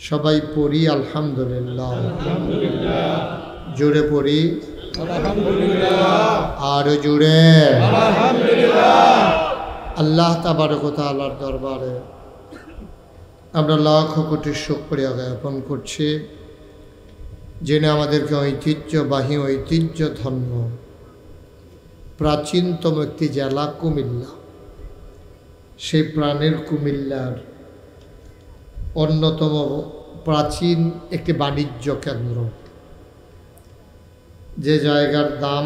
সবাই পড়ি আলহামদুলিল্লাহ। জোরে পড়ি আর জোরে আল্লাহ তাবারক ওয়া তাআলার দরবারে আমরা লাখ কোটি শুকরিয়া জ্ঞাপন করছি, যিনি আমাদেরকে ঐতিহ্যবাহী ঐতিহ্য ধন্য প্রাচীনতম একটি জেলা কুমিল্লা, সেই প্রাণের কুমিল্লার অন্যতম প্রাচীন একটি বাণিজ্য কেন্দ্র, যে জায়গার দাম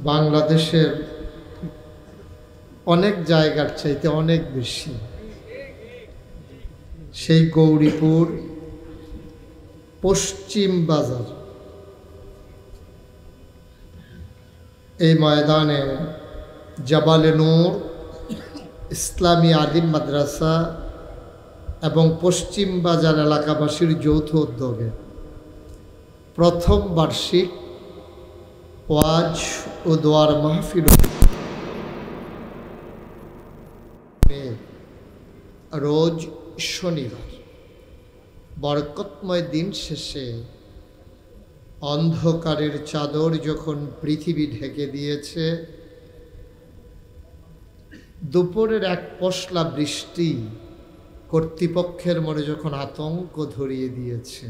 বাংলাদেশের অনেক জায়গার চাইতে অনেক বেশি, সেই গৌরীপুর পশ্চিম বাজার। এই ময়দানে জাবালে নূর ইসলামী আলিম মাদ্রাসা এবং পশ্চিম বাজার এলাকাবাসীর যৌথ উদ্যোগে প্রথম বার্ষিক ওয়াজ ও দোয়ার মাহফিল রোজ শনিবার বরকতময় দিন শেষে অন্ধকারের চাদর যখন পৃথিবী ঢেকে দিয়েছে, দুপুরের এক পশলা বৃষ্টি কর্তৃপক্ষের মনে যখন আতঙ্ক ধরিয়ে দিয়েছে,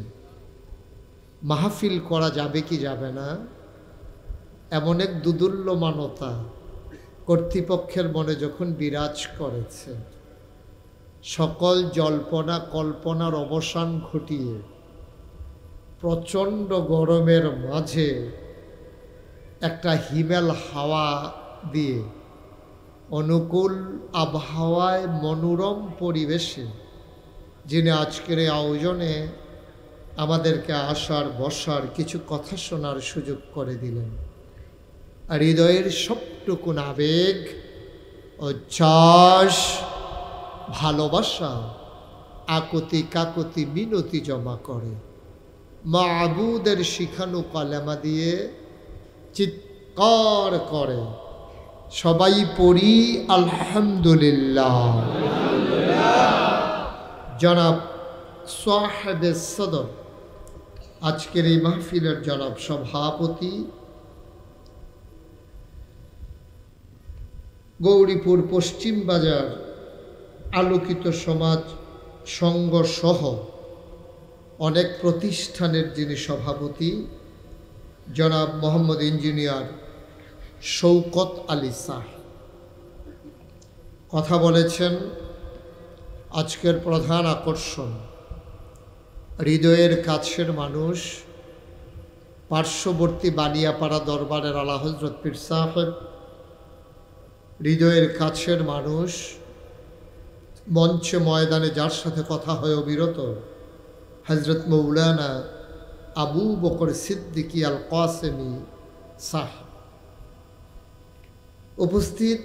মাহফিল করা যাবে কি যাবে না, এমন এক দুদুল্যমানতা কর্তৃপক্ষের মনে যখন বিরাজ করেছে, সকল জল্পনা কল্পনার অবসান ঘটিয়ে প্রচণ্ড গরমের মাঝে একটা হিমেল হাওয়া দিয়ে অনুকূল আবহাওয়ায় মনোরম পরিবেশে যিনি আজকের এই আয়োজনে আমাদেরকে আসার বসার কিছু কথা শোনার সুযোগ করে দিলেন, আর হৃদয়ের সবটুকুন আবেগ ও চাষ ভালোবাসা আকুতি কাকুতি মিনতি জমা করে মাবুদের শিখানো কালেমা দিয়ে চিৎকার করে সবাই পড়ি আলহামদুলিল্লাহ। জনাব সাহেবে সদর আজকের এই মাহফিলের জনাব সভাপতি, গৌরীপুর পশ্চিম বাজার আলোকিত সমাজ সংঘ সহ অনেক প্রতিষ্ঠানের যিনি সভাপতি, জনাব মোহাম্মদ ইঞ্জিনিয়ার শৌকত আলী সাহেব কথা বলেছেন। আজকের প্রধান আকর্ষণ হৃদয়ের কাছের মানুষ, পার্শ্ববর্তী বানিয়াপাড়া দরবারের আলা হজরত পীর সাহেব, হৃদয়ের কাছের মানুষ, মঞ্চে ময়দানে যার সাথে কথা হয় অবিরত, হজরত মৌলানা আবু বকর সিদ্দিকী আল কাসেমি সাহেব। উপস্থিত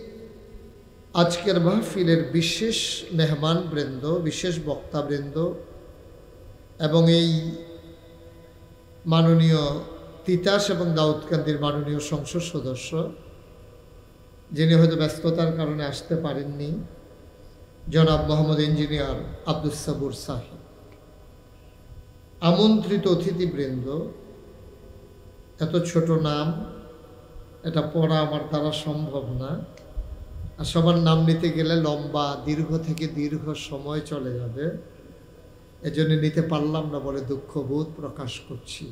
আজকের মাহফিলের বিশেষ মেহমানবৃন্দ, বিশেষ বক্তাবৃন্দ এবং এই মাননীয় তিতাস এবং দাউদকান্দির মাননীয় সংসদ সদস্য, যিনি হয়তো ব্যস্ততার কারণে আসতে পারেননি, জনাব মোহাম্মদ ইঞ্জিনিয়ার আব্দুস সাবুর সাহেব, আমন্ত্রিত অতিথিবৃন্দ, এত ছোট নাম, এটা পড়া আমার দ্বারা সম্ভব না, আর সবার নাম নিতে গেলে লম্বা দীর্ঘ থেকে দীর্ঘ সময় চলে যাবে, এজন্য নিতে পারলাম না বলে দুঃখবোধ প্রকাশ করছি।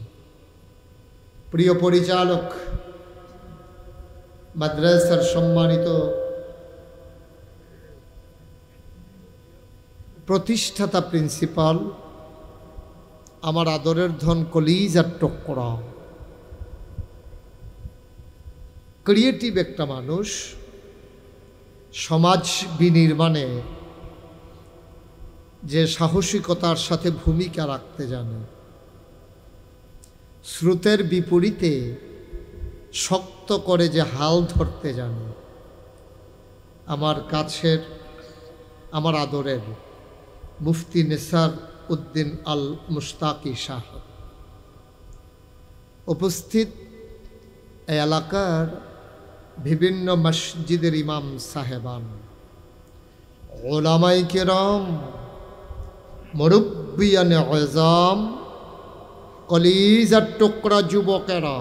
প্রিয় পরিচালক, মাদ্রাসার সম্মানিত প্রতিষ্ঠাতা প্রিন্সিপাল, আমার আদরের ধন কলিজার টুকরা, ক্রিয়েটিভ একটা মানুষ, সমাজ বিনির্মাণে যে সাহসিকতার সাথে ভূমিকা রাখতে জানে, স্রোতের বিপরীতে শক্ত করে যে হাল ধরতে জানে, আমার কাছের, আমার আদরের মুফতি নেসার উদ্দিন আল মুশতাকি সাহেব। উপস্থিত এই এলাকার বিভিন্ন মসজিদের ইমাম সাহেবান, ওলামায়ে কেরাম, মুরব্বী মুরব্বিয়ানে আযম, কলিজার টুকরা যুবকেরা,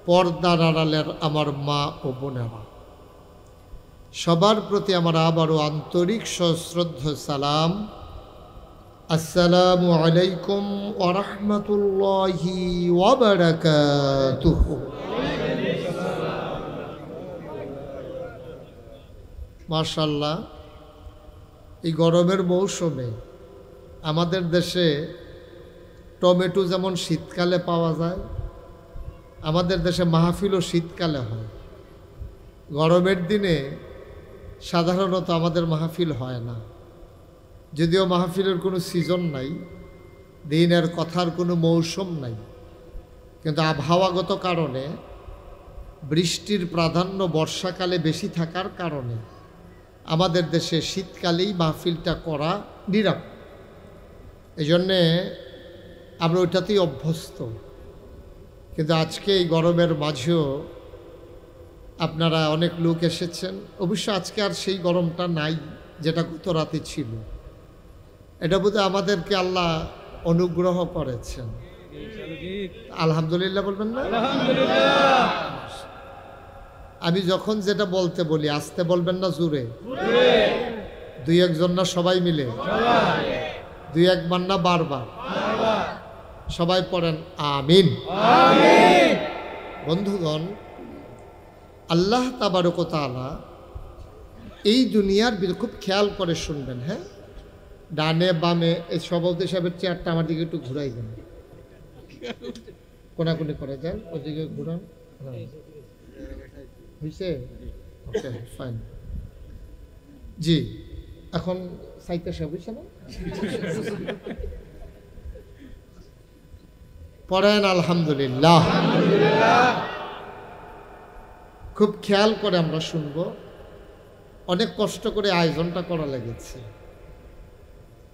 পর্দার আড়ালের আমার মা ও বোনেরা, সবার প্রতি আমার আবারও আন্তরিক সশ্রদ্ধ সালাম। আসসালামু আলাইকুম ওয়া রাহমাতুল্লাহি ওয়া বারাকাতুহু। মাশাআল্লাহ, এই গরমের মৌসুমে আমাদের দেশে টমেটো যেমন শীতকালে পাওয়া যায়, আমাদের দেশে মাহফিলও শীতকালে হয়। গরমের দিনে সাধারণত আমাদের মাহফিল হয় না, যদিও মাহফিলের কোনো সিজন নাই, দিনের কথার কোনো মৌসুম নাই, কিন্তু আবহাওয়াগত কারণে বৃষ্টির প্রাধান্য বর্ষাকালে বেশি থাকার কারণে আমাদের দেশে শীতকালেই মাহফিলটা করা নিরাপদ। এই জন্যে আমরা ওইটাতেই অভ্যস্ত। কিন্তু আজকে এই গরমের মাঝেও আপনারা অনেক লোক এসেছেন। অবশ্য আজকে আর সেই গরমটা নাই যেটা গত রাতে ছিল। এটা বোধহয় আমাদেরকে আল্লাহ অনুগ্রহ করেছেন। আলহামদুলিল্লাহ বলবেন না? আমি যখন যেটা বলতে বলি আস্তে বলবেন না জোরে? দুই একজন না সবাই মিলে? দুই একবার না বারবার? সবাই পড়েন আমিন। বন্ধুগণ, আল্লাহ তাবারক ওয়া তাআলা এই দুনিয়ার খুব খেয়াল করে শুনবেন। হ্যাঁ, ডানে বামে এই সভাপতি সাহেবের চেয়ারটা আমার দিকে একটু ঘুরাই দেন, কোনাকুনি করে দেন, ওইদিকে ঘুরান। হয়েছে? ওকে, ফাইন। জি, এখন সাইতে সাহেব হয়েছে না? পড়েন আলহামদুলিল্লাহ। খুব খেয়াল করে আমরা শুনব। অনেক কষ্ট করে আয়োজনটা করা লেগেছে,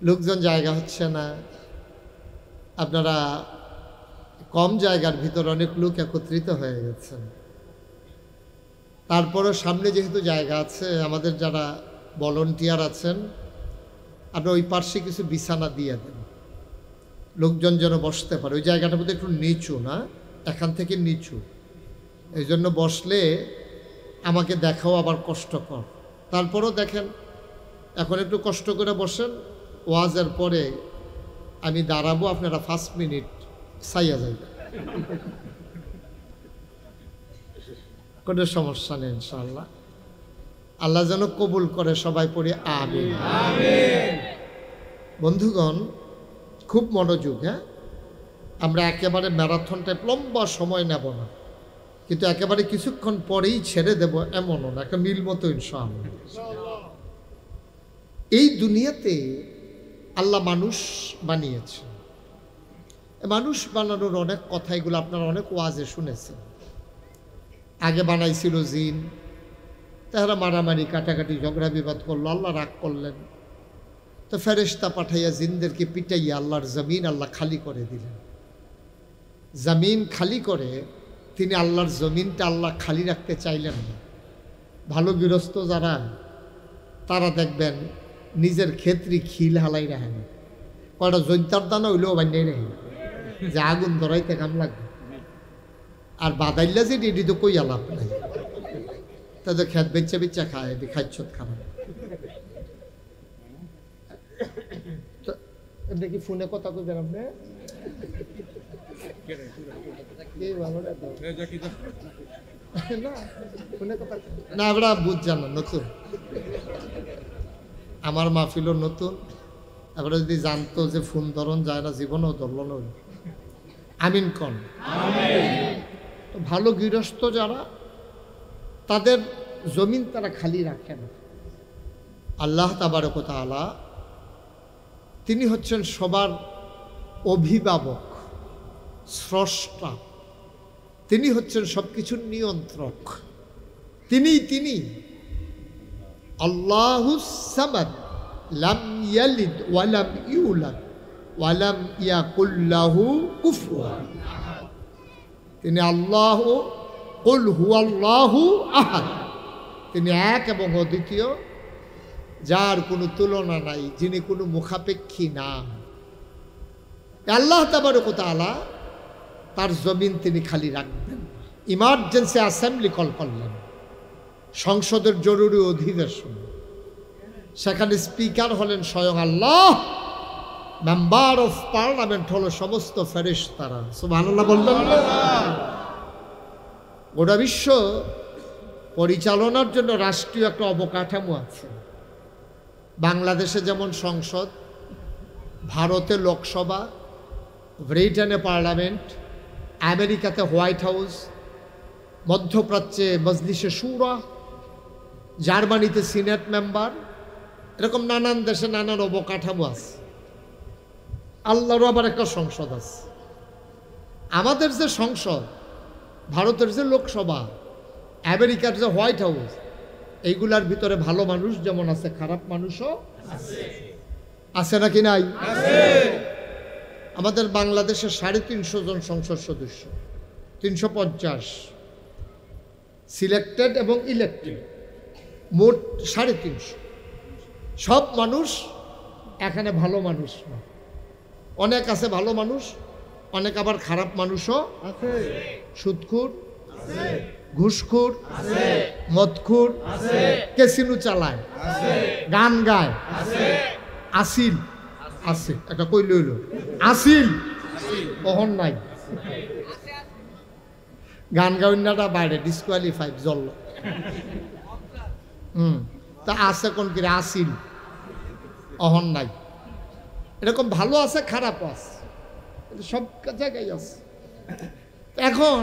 লোকজন জায়গা হচ্ছে না। আপনারা কম জায়গার ভিতর অনেক লোক একত্রিত হয়ে গেছেন। তারপরে সামনে যেহেতু জায়গা আছে, আমাদের যারা ভলান্টিয়ার আছেন আপনারা ওই পার্শ্বে কিছু বিছানা দিয়ে দেন, লোকজন যেন বসতে পারে। ওই জায়গাটা বোধহয় একটু নিচু না, এখান থেকে নিচু, এই জন্য বসলে আমাকে দেখাও আবার কষ্টকর। তারপরও দেখেন, এখন একটু কষ্ট করে বসেন, ওয়াজের পরে আমি দাঁড়াবো, আপনারা 5 মিনিট সাইয়া যাইবেন, কোনো সমস্যা নেই ইনশাআল্লাহ। আল্লাহ যেন কবুল করে, সবাই পড়ে আমিন। বন্ধুগণ, খুব মনোযোগ। হ্যাঁ, আমরা একেবারে ম্যারাথন টাইপ লম্বা সময় নেব না, কিন্তু একেবারে কিছুক্ষণ পরেই ছেড়ে দেব এমনও না, একটা মিল মতো ইনশাআল্লাহ। এই দুনিয়াতে আল্লাহ মানুষ বানিয়েছে। মানুষ বানানোর অনেক কথা, এগুলো আপনারা অনেক ওয়াজে শুনেছেন। আগে বানাইছিল জিন, তাহারা মারামারি কাটাকাটি ঝগড়া বিবাদ করলো, আল্লাহ রাগ করলেন, তো ফেরেশতা পাঠাইয়া জিনদেরকে পিটাইয়া আল্লাহর জমিন আল্লাহ খালি করে দিলেন। জমিন খালি করে তিনি আল্লাহর জমিনটা আল্লাহ খালি রাখতে চাইলেন না। ভালো গৃহস্থ যারা, তারা দেখবেন নিজের ক্ষেত্রে খিল হালাই রাখে না, কয়টা জৈন্তার দানা হইলেও বান্যাই রাখে, যে আগুন ধরাইতে কাম লাগবে। আর বাদাইল্লা যে এটি তো কই আলাপ নাই, তাদের খেত বেচা বেচা খায়, এটি খাইছত খারাপ। দেখি ফোনে কথা কইবেন আপনি? না, আমরা বুঝছেন না, নতুন আমার মাহফিলও নতুন। আমরা যদি জানতো যে ফোন ধরন যায় না, জীবনেও ধরল না। আমিন কন। ভালো গৃহস্থ যারা, তাদের জমিন তারা খালি রাখে না। আল্লাহ তাবারক ওয়া তাআলা তিনি হচ্ছেন সবার অভিভাবক, স্রষ্টা, তিনি হচ্ছেন সব কিছুর নিয়ন্ত্রক। তিনি আল্লাহুস সামাদ, লাম ইয়ালিদ ওয়া লাম ইউলাদ ওয়া লাম ইয়াকুল লাহু কুফুয়ান আহাদ। তিনি আল্লাহ, কুল হুয়াল্লাহু আহাদ, তিনি এক এবং অদ্বিতীয়, যার কোনো তুলনা নাই, যিনি কোনো মুখাপেক্ষী না। আল্লাহ তাবারক ওয়া তাআলা তার জমিন তিনি খালি রাখবেন। ইমার্জেন্সি অ্যাসেম্বলি কল করলেন, সংসদের জরুরি অধিবেশন। সেখানে স্পিকার হলেন স্বয়ং আল্লাহ, মেম্বার অফ পার্লামেন্ট হলো সমস্ত ফেরেশতারা। সুবহানাল্লাহ বলবেন না? গোটা বিশ্ব পরিচালনার জন্য রাষ্ট্রীয় একটা অবকাঠামো আছে। বাংলাদেশে যেমন সংসদ, ভারতে লোকসভা, ব্রিটেনে পার্লামেন্ট, আমেরিকাতে হোয়াইট হাউস, মধ্যপ্রাচ্যে মজলিসে শুরা, জার্মানিতে সিনেট মেম্বার, এরকম নানান দেশে নানান অবকাঠামো আছে। আল্লাহরও আবার একটা সংসদ আছে। আমাদের যে সংসদ, ভারতের যে লোকসভা, আমেরিকার যে হোয়াইট হাউস, এইগুলার ভিতরে ভালো মানুষ যেমন আছে, খারাপ মানুষও আছে নাকি নাই? আমাদের বাংলাদেশের 350 জন সংসদ সদস্য, 350 সিলেক্টেড এবং ইলেক্টেড, মোট 350। সব মানুষ এখানে ভালো মানুষ না। অনেক আছে ভালো মানুষ, অনেক আবার খারাপ মানুষও আছে। সুদখোর আছে, ঘুষখোর আছে, মদখোর আছে, ক্যাসিনো চালায় আছে, গান গায় আছে, আসিল আছে, একটা কই লইল আসিল কখন নাই, গান গাউন্নাটা বাইরে ডিসকোয়ালিফাইড জল। তা আছে কোন কি আসিল অহন নাই। এরকম ভালো আছে, খারাপ আছে, সব জায়গায় আছে। এখন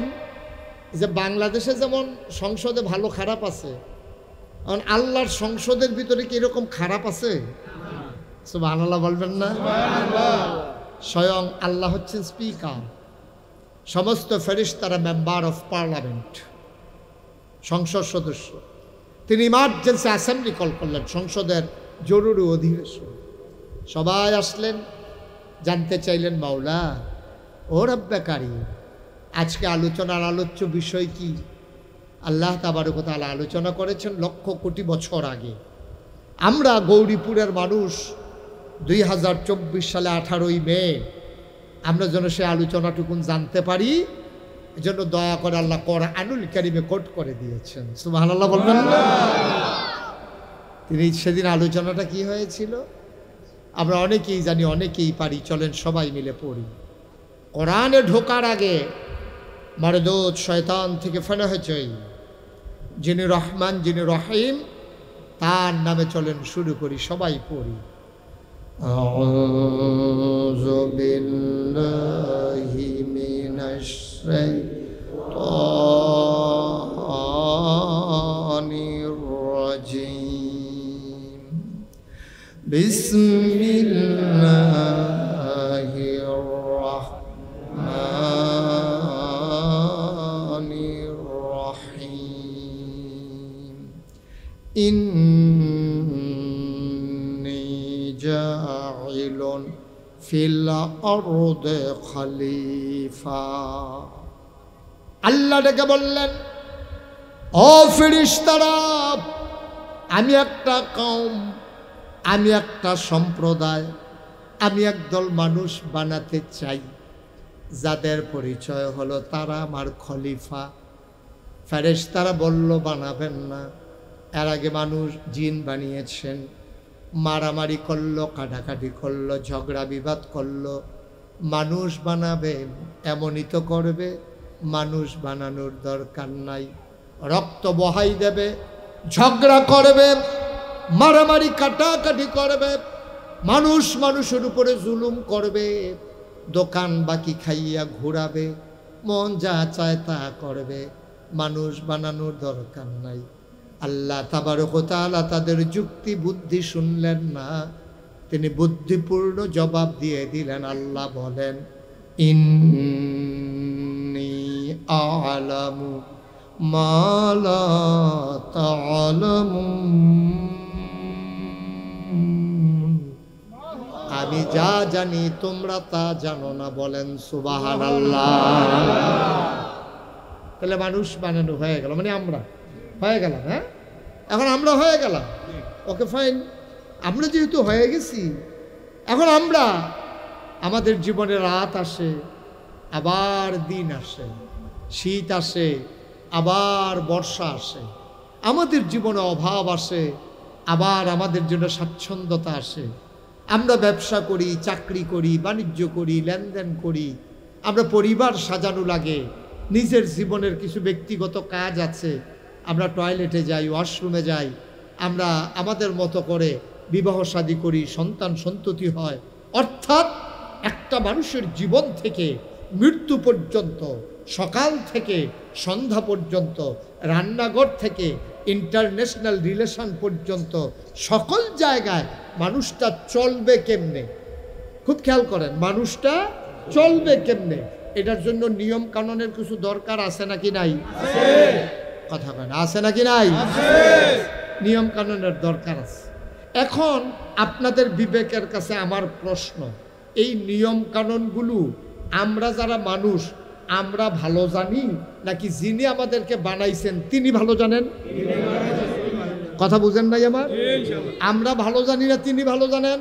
যে বাংলাদেশে যেমন সংসদে ভালো খারাপ আছে, এখন আল্লাহর সংসদের ভিতরে কি এরকম খারাপ আছে? সুবহানাল্লাহ বলবেন না? স্বয়ং আল্লাহ হচ্ছেন স্পিকার, সমস্ত ফেরেশতারা মেম্বার অফ পার্লামেন্ট, সংসদ সদস্য। তিনি ইমার্জেন্সি অ্যাসেম্বলি কল করলেন, সংসদের জরুরি অধিবেশন। সবাই আসলেন, জানতে চাইলেন, মাওলা ও রব্বে কারীম, আজকে আলোচনার আলোচ্য বিষয় কি? আল্লাহ তাবারক ওয়া তাআলা আলোচনা করেছেন লক্ষ কোটি বছর আগে। আমরা গৌরীপুরের মানুষ 2024 সালে 18ই মে আমরা যেন সে আলোচনাটুকুন জানতে পারি, এজন্য দয়া করে আল্লাহ কোরআনুল কারীমে কোট করে দিয়েছেন। সুবহানাল্লাহ বলবেন না? তিনি সেদিন আলোচনাটা কি হয়েছিল আমরা অনেকেই জানি, অনেকেই পারি। চলেন সবাই মিলে পড়ি। কোরআনে ঢোকার আগে মারদুদ শয়তান থেকে ফেনা হয়েছে, যিনি রহমান যিনি রহিম, তার নামে চলেন শুরু করি, সবাই পড়ি। আউযু বিল্লাহি মিনাশ শাইতানির রাজীম। বিসমিল্লাহির রাহমানির রাহিম। ইন্নী জাইলুন ফিল আরদি খলিফা। আল্লাহ ডেকে বললেন, ও ফেরেশতারা, আমি একটা কওম, আমি একটা সম্প্রদায়, আমি একদল মানুষ বানাতে চাই, যাদের পরিচয় হলো তারা আমার খলিফা। ফেরেশতারা বলল, বানাবেন না, এর আগে মানুষ জিন বানিয়েছেন, মারামারি করলো, কাটাকাটি করলো, ঝগড়া বিবাদ করলো। মানুষ বানাবেন এমনই তো করবে, মানুষ বানানোর দরকার নাই। রক্ত বহাই দেবে, ঝগড়া করবে, মারামারি কাটাকাটি করবে, মানুষ মানুষের উপরে জুলুম করবে, দোকান বাকি খাইয়া ঘোরাবে, মন যা চায় তা করবে। মানুষ বানানোর দরকার নাই। আল্লাহ তাবারক ওয়া তাআলা তাদের যুক্তি বুদ্ধি শুনলেন না, তিনি বুদ্ধিপূর্ণ জবাব দিয়ে দিলেন। আল্লাহ বলেন, ইন্নী আ'লামু মা লা তা'লামুন, আমি যা জানি তোমরা তা জানো না। বলেন সুবহানাল্লাহ। তাহলে মানুষ বানানো হয়ে গেল, মানে আমরা হয়ে গেলাম। হ্যাঁ, এখন আমরা হয়ে গেলাম, ওকে ফাইন। আমরা যেহেতু হয়ে গেছি, এখন আমরা আমাদের জীবনে রাত আসে, আবার দিন আসে, শীত আসে, আবার বর্ষা আসে, আমাদের জীবনে অভাব আসে, আবার আমাদের জন্য স্বাচ্ছন্দ্যতা আসে। আমরা ব্যবসা করি, চাকরি করি, বাণিজ্য করি, লেনদেন করি, আমরা পরিবার সাজানো লাগে, নিজের জীবনের কিছু ব্যক্তিগত কাজ আছে, আমরা টয়লেটে যাই, ওয়াশরুমে যাই, আমরা আমাদের মতো করে বিবাহ শাদী করি, সন্তান সন্ততি হয়। অর্থাৎ একটা মানুষের জীবন থেকে মৃত্যু পর্যন্ত, সকাল থেকে সন্ধ্যা পর্যন্ত, রান্নাঘর থেকে ইন্টারন্যাশনাল রিলেশন পর্যন্ত সকল জায়গায় মানুষটা চলবে কেমনে, খুব খেয়াল করেন, মানুষটা চলবে কেমনে, এটার জন্য নিয়ম কানুনের কিছু দরকার আছে নাকি নাই? কথা বলেন, আছে নাকি নাই? নিয়ম কানুনের দরকার আছে। এখন আপনাদের বিবেকের কাছে আমার প্রশ্ন, এই নিয়ম কানুনগুলো আমরা যারা মানুষ আমরা ভালো জানি নাকি যিনি আমাদেরকে বানাইছেন তিনি ভালো জানেন? কথা বুঝেন নাই আমার? আমরা ভালো জানি না তিনি ভালো জানেন?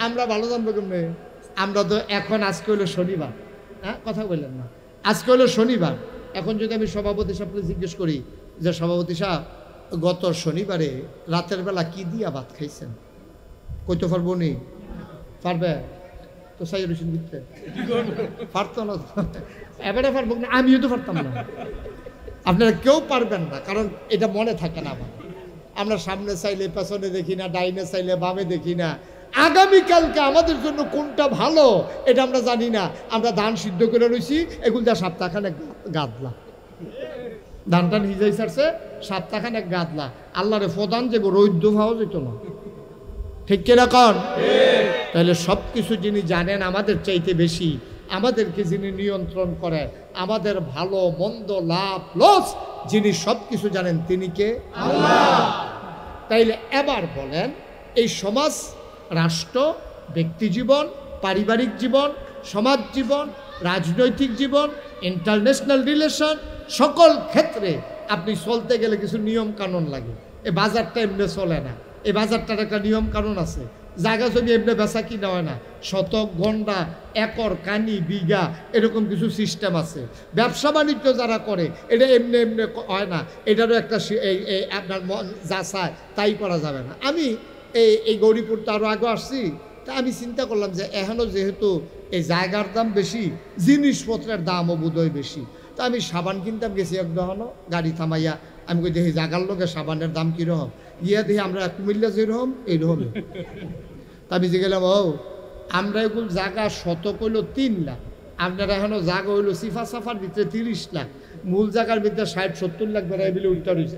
আমরা ভালো জানবো কেমনে? আমরা তো এখন আজকে হলো শনিবার, হ্যাঁ কথা বললেন না, আজকে হলো শনিবার। এখন যদি আমি সভাপতি সাহেবকে জিজ্ঞেস করি যে সভাপতি সাহেব গত শনিবারে রাতের বেলা কি দিয়া ভাত খাইছেন, কইতে পারবো নি? পারবে তো? সাইয়ের হোসেন দিতে পারতো না, এবারে পারবো না, আমিও তো পারতাম না, আপনারা কেউ পারবেন না, কারণ এটা মনে থাকে না আমার। আমরা সামনে চাইলে পেছনে দেখি না, ডাইনে চাইলে বামে দেখি না, আগামীকালকে আমাদের জন্য কোনটা ভালো এটা আমরা জানি না। আমরা ধান সিদ্ধ করে রয়েছি, এগুলো যা সপ্তাহখানে গাদলা, ধানটা নিজেই ছাড়ছে, সপ্তাহখানে গাদলা, আল্লাহরে প্রধান যে রৈদ্য ভাও যেত না, ঠিক কিনা কন? তাহলে সব কিছু যিনি জানেন আমাদের চাইতে বেশি, আমাদেরকে যিনি নিয়ন্ত্রণ করে, আমাদের ভালো মন্দ লাভ লস যিনি সব কিছু জানেন তিনি কে? আল্লাহ। তাইলে এবার বলেন, এই সমাজ, রাষ্ট্র, ব্যক্তি জীবন, পারিবারিক জীবন, সমাজ জীবন, রাজনৈতিক জীবন, ইন্টারন্যাশনাল রিলেশন, সকল ক্ষেত্রে আপনি চলতে গেলে কিছু নিয়ম কানুন লাগে। এই বাজারটা এমনি চলে না, এই বাজারটার একটা নিয়ম কানুন আছে। জায়গা জমি এমনি বেচা কিনা হয় না, শতক, গন্ডা, একর, কানি, বিঘা, এরকম কিছু সিস্টেম আছে। ব্যবসা বাণিজ্য যারা করে এটা এমনি এমনি হয় না, এটারও একটা আপনার মন যা চায় তাই করা যাবে না। আমি এই গৌরীপুর তো আরও আগে আসছি, তা আমি চিন্তা করলাম যে এখনও যেহেতু এই জায়গার দাম বেশি, জিনিসপত্রের দামও বোধহয় বেশি, তা আমি সাবান কিনতাম গেছি একদম, গাড়ি থামাইয়া আমি কই দেখি জাগার লোকে সাবানের দাম কীরকম, গিয়া দেখি আমরা কুমিল্লা যেরকম এইরকম। তা আমি যে গেলাম, ও আমরা এগুলো জায়গা শতক হইল 3 লাখ, আপনারা এখনও জায়গা হইলো সিফা সাফার ভিতরে 30 লাখ, মূল জায়গার ভিতরে 60-70 লাখ বেড়াই বলে উল্টা রয়েছে।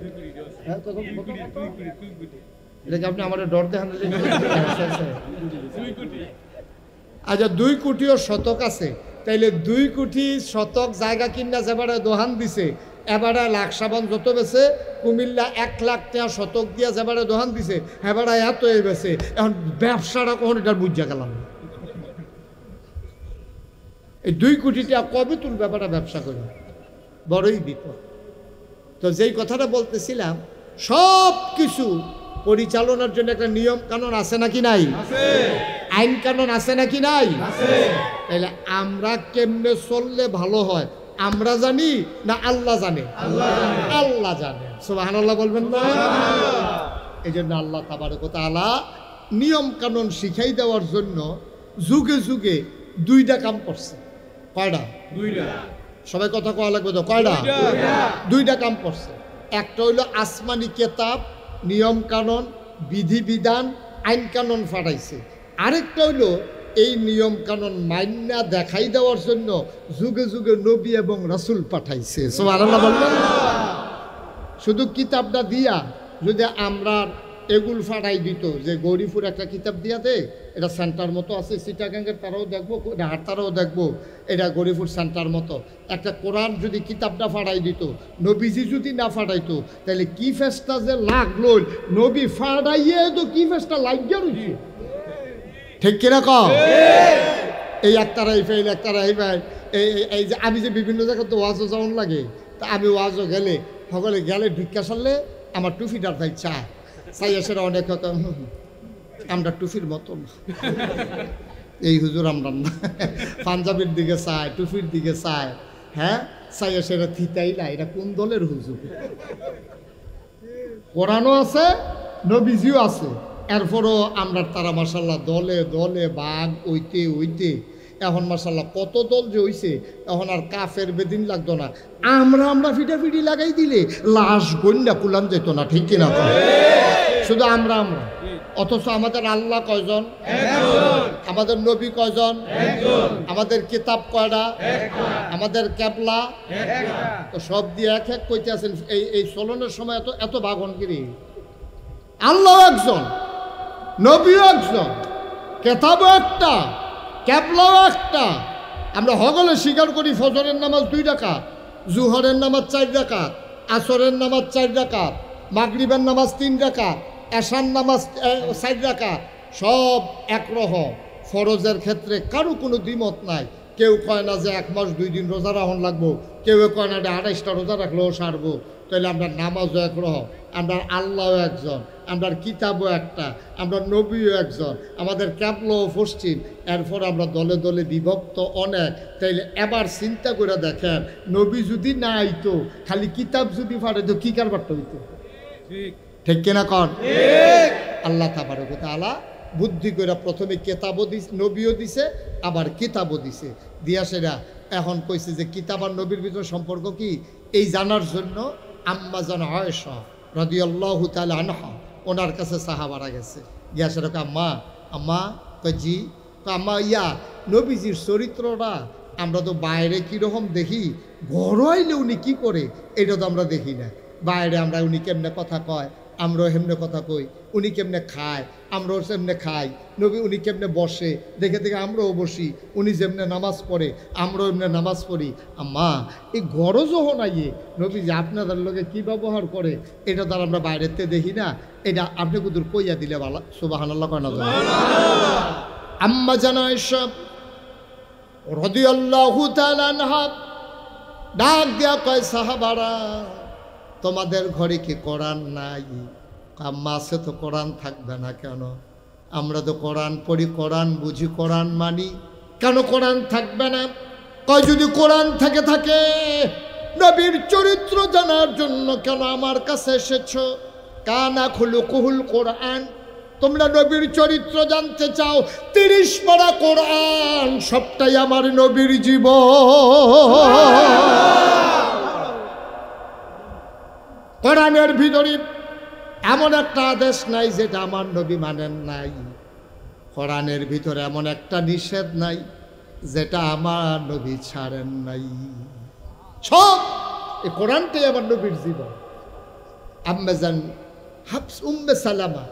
এটাকে আপনি আমার ডর দেখান। আচ্ছা 2 কোটিও শতক আছে, তাইলে 2 কোটি শতক জায়গা কিনা যেবারে দোহান দিছে, এবারে লাখ সাবান যত বেছে, কুমিল্লা 1 লাখ টাকা শতক দিয়া যেবারে দোহান দিছে, এবারে এত বেছে। এখন ব্যবসাটা কখন এটার বুঝা গেলাম, এই 2 কোটি টাকা কবে তুল ব্যাপারটা ব্যবসা করি, বড়ই বিপদ। তো যেই কথাটা বলতেছিলাম, সব কিছু পরিচালনার জন্য একটা নিয়ম কানুন আছে নাকি নাই? আইন কানুন আছে নাকি নাই? তাহলে আমরা কেমনে চললে ভালো হয় আমরা জানি না আল্লাহ জানে? আল্লাহ জানে। সুবহানাল্লাহ বলবেন না? এই জন্য আল্লাহ তাবারক ওয়া তাআলা নিয়ম কানুন শিখাই দেওয়ার জন্য যুগে যুগে 2টা কাম করছে। কয়টা? 2টা। সবাই কথা কওয়া লাগবে তো, কয়টা? 2টা কাম করছে। একটা হইল আসমানি কেতাব, নিয়ম কানুন, বিধিবিধান, আইন কানুন ফাটাইছে। আরেকটা হইল এই নিয়ম কানুন মাইন্না দেখাই দেওয়ার জন্য যুগে যুগে নবী এবং রাসূল পাঠাইছে। সুবহানাল্লাহ বলবেন? শুধু কিতাবটা দিয়া যদি আমরা এগুল ফাটাই দিত, যে গৌরীপুর একটা কিতাব দিয়া দে, এটা সেন্টার মতো আছে, চিটাগাঙ্গের তারাও দেখবো, হাটতারাও দেখবো, এটা গৌরীপুর সেন্টার মতো একটা কোরআন যদি কিতাবটা ফাটাই দিত, নবীজি যদি না ফাটাইতো, তাহলে কি ফেসটা যে লাগলো, নবী ফাটাইয়ে তো কি ফেসটা লাগিয়ে রয়েছে, ঠিক কিরকম? এই একতারাই ফেল, একতারাই ফেল। এই যে আমি যে বিভিন্ন জায়গায় তো ওয়াজও যাওয়ান লাগে, তা আমি ওয়াজও গেলে সকলে গেলে ভিক্ষা সারলে আমার টুফিটার তাই চায়, চাই এসে অনেক আমরা টুফির মতন এই হুজুর আমরা না, পাঞ্জাবির দিকে চায়, টুপির দিকে চায়, হ্যাঁ চাইয়া সেটা থিতাই না, এটা কোন দলের হুজুর? কোরআনও আছে, নবীজিও আছে, এরপরও আমরা তারা মাশাল্লাহ দলে দলে বাঘ ওইতে ওইতে এখন মাশাল্লাহ কত দল যে হইছে, এখন আর কাফের বেদিন লাগতো না। আমরা ফিটাফিটি লাগাই দিলে লাশ গন্যা কুলান যেত না, ঠিক কিনা? শুধু আমরা অথচ আমাদের আল্লাহ কয়জন? আমাদের নবী কয়জন? আমাদের কিতাব কয়টা? আমাদের ক্যাবলা তো সব দিয়ে এক এক কইতে আছেন। এই চলনের সময় এত ভাগনগিরি। আল্লাহ একজন, নবীও একজন, কেতাবও একটা, ক্যাবলাও একটা। আমরা হগলে স্বীকার করি ফজরের নামাজ 2 রাকাত, জুহরের নামাজ 4 রাকাত, আসরের নামাজ 4 রাকাত, মাগরিবের নামাজ 3 রাকাত, এশার নামাজ 4 রাকাত, সব একরকম। ফরজের ক্ষেত্রে কারো কোনো দ্বিমত নাই। কেউ কয় না যে 1 মাস 2 দিন রোজা রাখুন লাগবো, কেউ কয় না 28টা রোজা রাখলেও সারবো। তাহলে আমরা নামাজও একরকম, আমরা আল্লাহও একজন, আমরা কিতাবও একটা, আমরা নবীও একজন, আমাদের ক্যাবলাও পশ্চিম, এরপর আমরা দলে দলে বিভক্ত অনেক। তাইলে এবার চিন্তা করে দেখেন, নবী যদি না আইতো, খালি কিতাব যদি পারে তো কি কারবারটা হইতো? ঠিক কিনা কন? আল্লাহ তাবারক ওয়া তাআলা বুদ্ধি করে প্রথমে কেতাবও দিছে, নবীও দিছে, আবার কিতাবও দিছে। দিয়া সেরা এখন কইছে যে কিতাব আর নবীর ভিতরে সম্পর্ক কি, এই জানার জন্য আম্মা জান আয়েশা রাদিয়াল্লাহু তাআলা আনহা ওনার কাছে সাহাবারা গেছে। গিয়া সেরকম আম্মা জি আম্মা নবীজির চরিত্রটা আমরা তো বাইরে কীরকম দেখি, ঘর হইলে উনি কী করে এটা তো আমরা দেখি না। বাইরে আমরা উনি কেমনে কথা কয়, আমরাও হেমনে কথা কই, উনি কেমনে খায়, আমরাও সেমনে খাই, নবী উনি কেমনে বসে দেখে দেখে আমরাও বসি, উনি যেমনে নামাজ পড়ে আমরাও এমনি নামাজ পড়ি। আম্মা এই ঘরও যখন আইয়ে নবী যে আপনাদের লোকে কী ব্যবহার করে এটা তো আমরা বাইরেতে দেখি না, এটা আপনি কুদুর কইয়া দিলে ভালো। সুবহানাল্লাহ কয় না? আম্মা জানা এসব রাদিয়াল্লাহু তাআলা আনহা ডাক দিয়া কয় সাহাবারা তোমাদের ঘরে কি কোরআন নাই? আম্মা আছে তো, কোরআন থাকবে না কেন? আমরা তো কোরআন পড়ি, কোরআন বুঝি, কোরআন মানি, কেন কোরআন থাকবে না? কয় যদি কোরআন থাকে নবীর চরিত্র জানার জন্য কেন আমার কাছে এসেছো? কানা খুলুকুহুল কোরআন, তোমরা নবীর চরিত্র জানতে চাও? 30 পারা কোরআন সবটাই আমার নবীর জীবন। কোরআনের ভিতরে এমন একটা আদেশ নাই যেটা আমার নবী মানেন নাই, কোরআনের ভিতরে এমন একটা নিষেধ নাই যেটা আমার নবী ছাড়েন নাই। সব এই কোরআনটাই আমার নবীর জীবন। আম্মা জান হাফস উম্মে সালামা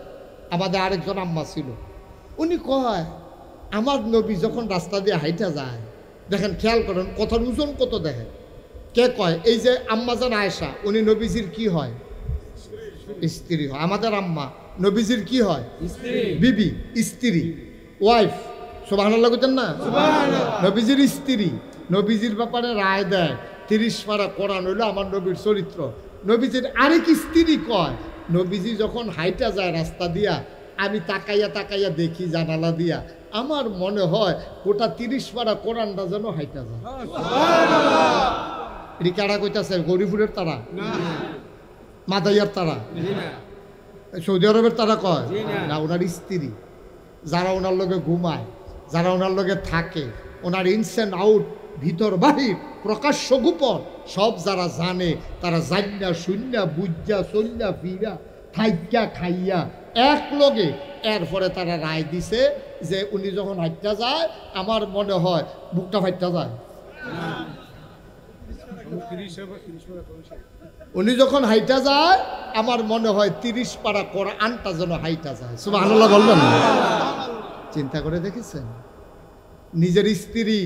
আমাদের আরেকজন আম্মা ছিল, উনি কয় আমার নবী যখন রাস্তা দিয়ে হাইটা যায়, দেখেন খেয়াল করেন কথার ওজন কত দেখেন। কে কয়? এই যে আম্মা জান আয়েশা, উনি নবীজির কি হয়? স্ত্রী হয়। আমাদের আম্মা নবীজির কি হয়? বিবি, স্ত্রী, ওয়াইফ। সুবহানাল্লাহ কইতেন না? নবীজির স্ত্রী নবীজির ব্যাপারে রায় দেয়। 30 পারা কোরআন হইল আমার নবীর চরিত্র। নবীজির আরেক স্ত্রী কয় নবীজি যখন হাইটা যায় রাস্তা দিয়া, আমি তাকাইয়া দেখি জানালা দিয়া, আমার মনে হয় গোটা 30 পারা কোরআনটা যেন হাইটা যায়। এটি কারা কইতাছে? গরিপুরের তারা, মাদাইয়ার তারা, সৌদি আরবের তারা কয় না, ওনার স্ত্রী যারা ওনার লগে ঘুমায়, যারা ওনার লগে থাকে, ওনার ইনস অ্যান্ড আউট, ভিতর বাহির, প্রকাশ্য গোপন সব যারা জানে, তারা জান্না শূন্যা বুঝা চল্যা ফিরা থাইকা খাইয়া এক লগে। এরপরে তারা রায় দিছে যে উনি যখন হাইটা যায় আমার মনে হয় বুকটা ফাইটা যায়। উনি যখন হাইটা যায় আমার মনে হয় 30 পারা কোরআনটা যেন হাইটা যায়। সুবহানাল্লাহ বললেন না? চিন্তা করে দেখেছেন নিজের স্ত্রী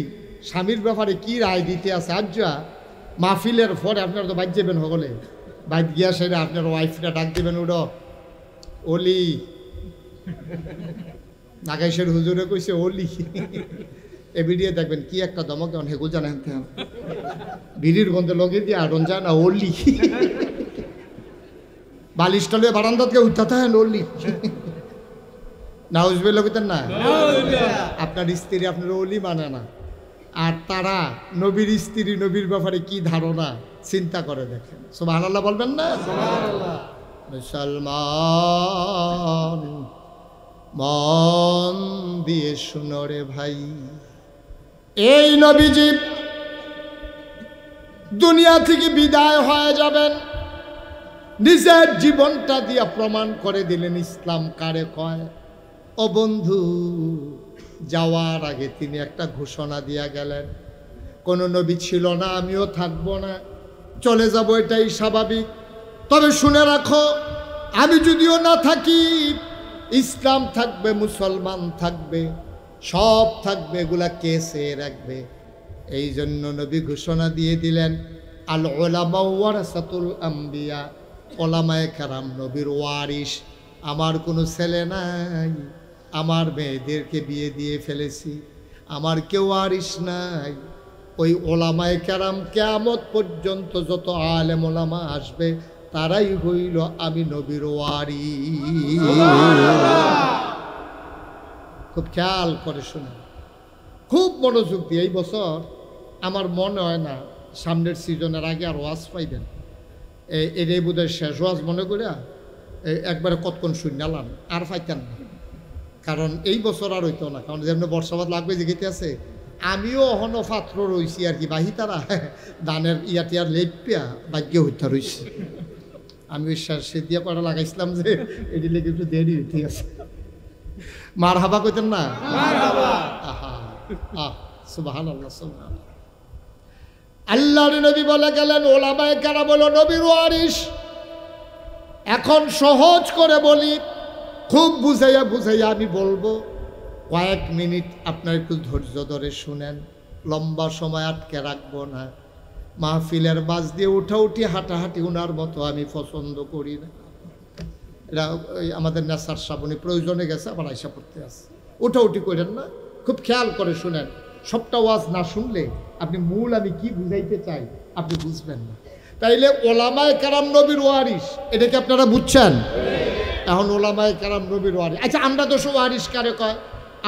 স্বামীর ব্যাপারে কি রায় দিতে আছে? আজ মাহফিলের পরে আপনারা তো বাইর যাবেন, হলে বাইর গিয়া সেটা আপনার ওয়াইফটা ডাক দেবেন, উড়ো অলি নাগাইশের হুজুরে কইছে অলি। এ ভিডিও দেখবেন কি একটা দমক দেন, হেগু জানেন ভিড়ির গন্ধে লগে দিয়ে আড়ন যায় না অলি। বালিশটা লিয়ে বারান্দাত গিয়ে উঠতে হয় অলি। নাউজুবিল্লাহ কইতেন না? আপনার স্ত্রী আপনার ওলি মানে না, আর তারা নবীর স্ত্রী নবীর ব্যাপারে কি ধারণা চিন্তা করে দেখেন। সুবহানাল্লাহ বলবেন না? মুসলমান মন দিয়ে শুনো রে ভাই, এই নবীজি দুনিয়া থেকে বিদায় হয়ে যাবেন, নিজের জীবনটা দিয়ে প্রমাণ করে দিলেন ইসলাম কারে কয়। ও বন্ধু, যাওয়ার আগে তিনি একটা ঘোষণা দিয়া গেলেন, কোনো নবী ছিল না, আমিও থাকবো না, চলে যাব, এটাই স্বাভাবিক। তবে শুনে রাখো, আমি যদিও না থাকি, ইসলাম থাকবে, মুসলমান থাকবে, সব থাকবে, এগুলা কে সে রাখবে? এই জন্য নবী ঘোষণা দিয়ে দিলেন, আল উলামা ওয়ারাসাতুল আম্বিয়া, ওলামায়ে কেরাম নবীর ওয়ারিস। আমার কোনো ছেলে নাই, আমার মেয়েদেরকে বিয়ে দিয়ে ফেলেছি, আমার কেউ ওয়ারিস নাই। ওই ওলামায়ে কেরাম কিয়ামত পর্যন্ত যত আলেম ওলামা আসবে, তারাই হইল আমি নবীর ওয়ারিস। খুব খেয়াল করে শুনে, খুব মনোযোগ দিয়ে। এই বছর আমার মনে হয় না সামনের সিজনের আগে আর ওয়াজ পাইবেন। এটাই বোধহয় শেষ ওয়াজ মনে করে একবারে কতক্ষণ শুনালাম, আর পাইতেন না। কারণ এই বছর আর হইতো না, কারণ যেমন বর্ষাবাদ লাগবে যেতে আছে, আমিও অহনো পাত্র রয়েছি আর কি, বাহি তারা দানের ইয়াটিয়ার লেপিয়া ভাগ্য হইতে রয়েছে। আমি ওই সে দিয়া করা লাগাইছিলাম যে এটি লেগে একটু দেরি হইতে আছে। মার হাবা কইতেন না? আহা আহ সুবহানাল্লাহ সুবহানাল্লাহ। আল্লাহর নবী বলে গেলেন, ওলামায়ে কেরাম বলো নবীর ওয়ারিস। এখন সহজ করে বলি, খুব বুঝাইয়া বুঝাইয়া আমি বলবো, কয়েক মিনিট আপনার একটু ধৈর্য ধরে শুনেন, লম্বা সময় আটকে রাখবো না। মাহফিলের বাজ দিয়ে উঠাউঠি হাঁটাহাঁটি ওনার মতো আমি পছন্দ করি না। এরা ওই আমাদের নেশার সাবনি প্রয়োজনে গেছে, আবার আইসা পড়তে আসে, উঠাউঠি করেন না, খুব খেয়াল করে শুনেন। সবটা ওয়াজ না শুনলে আপনি মূল আমি কি বুঝাইতে চাই আপনি বুঝবেন না। তাইলে ওলামায়ে কেরাম নবীর ওয়ারিস, এটা কি আপনারা বুঝছেন? এখন ওলামায়ে কেরাম নবীর ওয়ারিস। আচ্ছা, আমরা তো সব ওয়ারিস কারে কয়?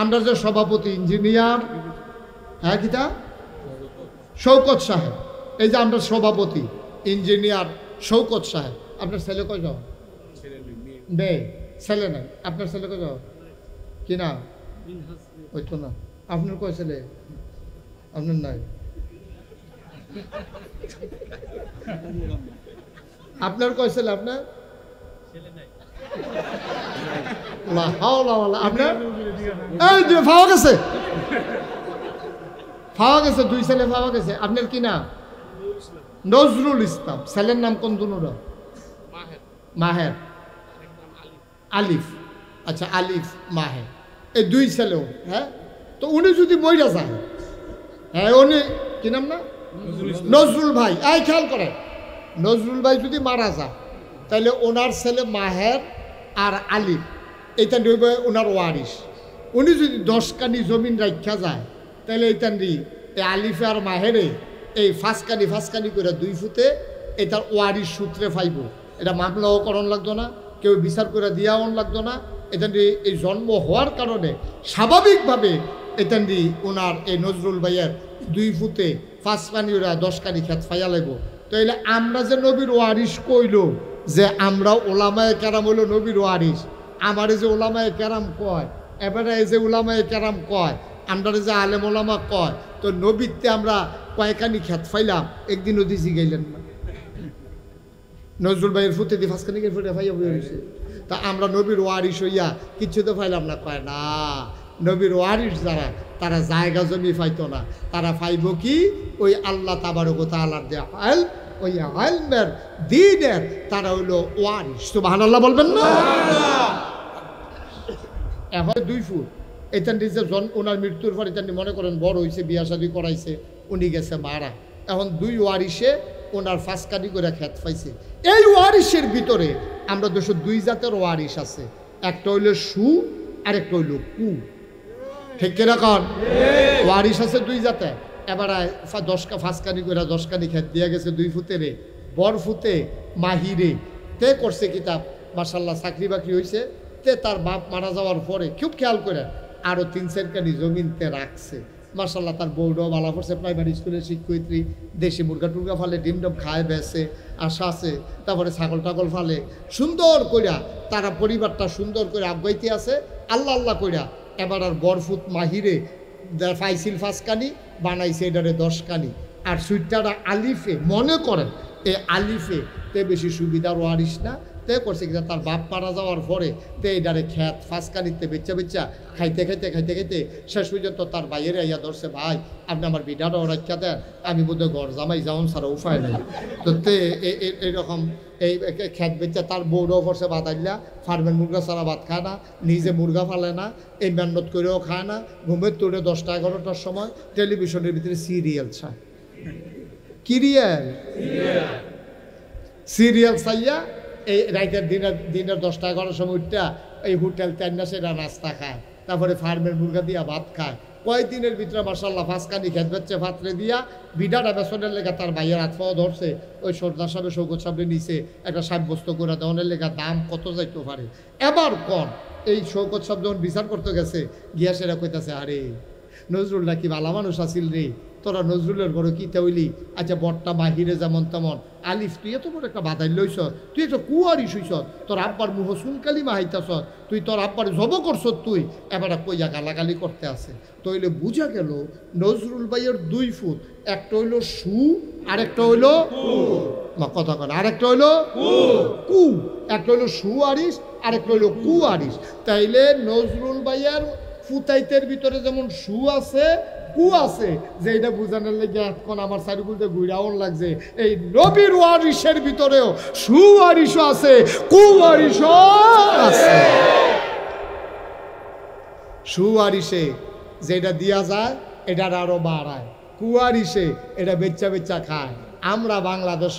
আমরা যে সভাপতি ইঞ্জিনিয়ার, হ্যাঁ কিতা শৌকত সাহেব, এই যে আমরা সভাপতি ইঞ্জিনিয়ার শৌকত সাহেব, আপনার ছেলে কয় যাও? মেয়ে, ছেলে নাই। আপনার ছেলে কয় যাও? কি না? ওই তো না। আপনার কয় ছেলে? আপনার নাই। আপনার কয় ছেলে? আপনার আপনার এই যে পাওয়া গেছে, পাওয়া গেছে, দুই ছেলে পাওয়া গেছে। আপনার কি নাম? নজরুল ইসলাম। ছেলের নাম কোন দুনুরা? মাহের, আলিফ। আচ্ছা, আলিফ মাহের, এই দুই ছেলেও। হ্যাঁ, তো উনি যদি মইরা যায়, হ্যাঁ উনি কি নাম না? নজরুল ভাই। এই খেয়াল করেন, নজরুল ভাই যদি মারা যায়, তাহলে ওনার ছেলে মাহের আর আলিফ, এইটা নিবে ওনার ওয়ারিস। উনি যদি 10 কানি জমিন রাখা যায়, তাহলে এইটা নি এই আলিফে আর মাহেরে এই ফাঁসকানি করে 2 ফুটে এটার ওয়ারিস সূত্রে পাইব। এটা মামলাও করণ লাগতো না, কেউ বিচার করে দিয়াও লাগতো না। এটা এই জন্ম হওয়ার কারণে স্বাভাবিকভাবে এটা ওনার এই নজরুল ভাইয়ের 2 ফুটে 5 কানি ওরা 10 কানি খেত ফাইয়া লাগব। তাইলে আমরা যে নবীর ওয়ারিস কইল, যে আমরা ওলামায়ে কেরাম হইল নবীর ওয়ারিস, আমারে যে ওলামায়ে কেরাম কয়, এবারে এই যে ওলামায়ে কেরাম কয়, আমরা যে আলেম ওলামা কয়, তো নবীতে আমরা কয়েকখানি খেত ফাইলাম, একদিন নদী জিগাইলেন না। নজরুল ভাইয়ের ফুটে দিয়ে 5 কানি ফুটে ফাইয়া হয়েছে, তা আমরা নবীর ওয়ারিস হইয়া কিচ্ছু তো ফাইলাম না। কয় না, নবীর ওয়ারিস যারা, তারা জায়গা জমি পাইতো না, তারা পাইব কি? ওই আল্লাহ তাবারক ওয়া তাআলার যে ইলম, ওই ইলমের দ্বীনের তারা হইলো ওয়ারিস। সুবহানাল্লাহ বলবেন না? এখন 2 ফুট এটা নিজে ওনার মৃত্যুর পর এটা মনে করেন বড় হয়েছে, বিয়া শাদী করাইছে, উনি গেছে মারা, এখন 2 ওয়ারিসে ওনার 5 কানি করে খেত পাইছে। এই ওয়ারিসের ভিতরে আমরা 202 জাতের ওয়ারিস আছে, একটা হইল সু আর একটা হইল কু। ঠিক কিনা কন? ওয়ারিস আছে 2 জাতের। এবার 5 কানি করে 10 কানি খেত দিয়ে গেছে 2 ফুটেরে, বর ফুতে মাহিরে তে করছে কিতাব, মাশাআল্লাহ চাকরি বাকরি হয়েছে, তে তার বাপ মারা যাওয়ার পরে খুব খেয়াল করে আরও 3-4 কানি জমিনতে রাখছে। মার্শাল্লাহ তার বউটাও ভালো করছে, প্রাইমারি স্কুলের শিক্ষয়িত্রী, দেশি মুরগা টুরগা ফালে, ডিম ডম খায় বেছে, আশা আছে। তারপরে ছাগল টাগল ফালে, সুন্দর কইরা তারা পরিবারটা সুন্দর করে আগাইতে আছে আল্লাহ আল্লাহ কইরা। এবার আর বরফুত মাহিরে ফাইসিল 5 কানি বানাইছে এটারে 10 কানি। আর সুইটারা আলিফে মনে করেন এই আলিফে তে বেশি সুবিধার ওয়ারিস না, তে করছে কিনা তার বাপ মারা যাওয়ার পরে তে এটারে খ্যাত 5 কানিতে বেচা বেচা খাইতে খাইতে খাইতে খাইতে শেষ পর্যন্ত তার বাইরে আইয়া ধরছে, ভাই আপনি আমার বিডাটা রাখা দেন, আমি বোধহয় ঘর জামাই যাওন ছাড়া উপায় নেই। তো তে এইরকম এই খ্যাত বেচা তার বউরাও করছে ভাত আইলা, ফার্মের মুরগা ছাড়া ভাত খায় না, নিজে মুরগা ফালে না, এই মেহনত করেও খায় না, ঘুমের তোড়ে 10টা-11টার সময় টেলিভিশনের ভিতরে সিরিয়াল চায়। সিরিয়াল চাইয়া এই রাইতের দিনের 10টা-11টার সময় উঠটা এই হোটেল তেন্না সেটা নাস্তা খায়, তারপরে ফার্মের মুরগা দিয়া ভাত খায়। কয়েকদিনের ভিতরে মার্শাল্লাহ 5 কানি খেত বেচছে ফাতরে দিয়া, বিডাটা বেসনের লেখা তার ভাইয়ের হাত পাওয়া ধরছে। ওই সর্দার সাহেব শৌকত সাহেবের নিচে একটা সাব্যস্ত করে দেওয়ানের লেখা দাম কত যাইতে পারে। এবার কন এই শৌকত সাহেব যখন বিচার করতে গেছে গিয়া সেরা কইতাছে, আরে নজরুল নাকি ভালো মানুষ আসিল রে, তোরা নজরুলের ঘরে কি তৈলি? আচ্ছা বটটা বাহিরে যেমন তেমন, আলিফ তুই এত বড় একটা বাধাই লইছ, তুই একটা কুয়ারিস হইছ, তোর আব্বার মুহ সুনকালি মাহাইতাছ, তুই তোর আব্বার জব করছ, তুই এবার কইয়া গালাগালি করতে আছে। তইলে বুঝা গেল নজরুল ভাইয়ের 2 ফুট, একটা হইলো সু আর একটা হইলো কথা কন, আরেকটা হইলো কু, একটা হইলো সু আরিস আর একটা হইলো কু আরিস। তাইলে নজরুল ভাইয়ের ফুতাইতের ভিতরে যেমন সু আছে কু আছে, যে এটা বুঝানোর লেগে এখন আমার চারিগুলতে ঘুরাও লাগছে, এই নবীর ওয়ারিসের ভিতরেও সু ওয়ারিসও আছে, কু ওয়ারিসও আছে। সু ওয়ারিসে যেটা দিয়া যায় এটার আরো বাড়ায়, কুয়ারিসে এটা বেচ্চা বেচ্চা খায়। আমরা বাংলাদেশ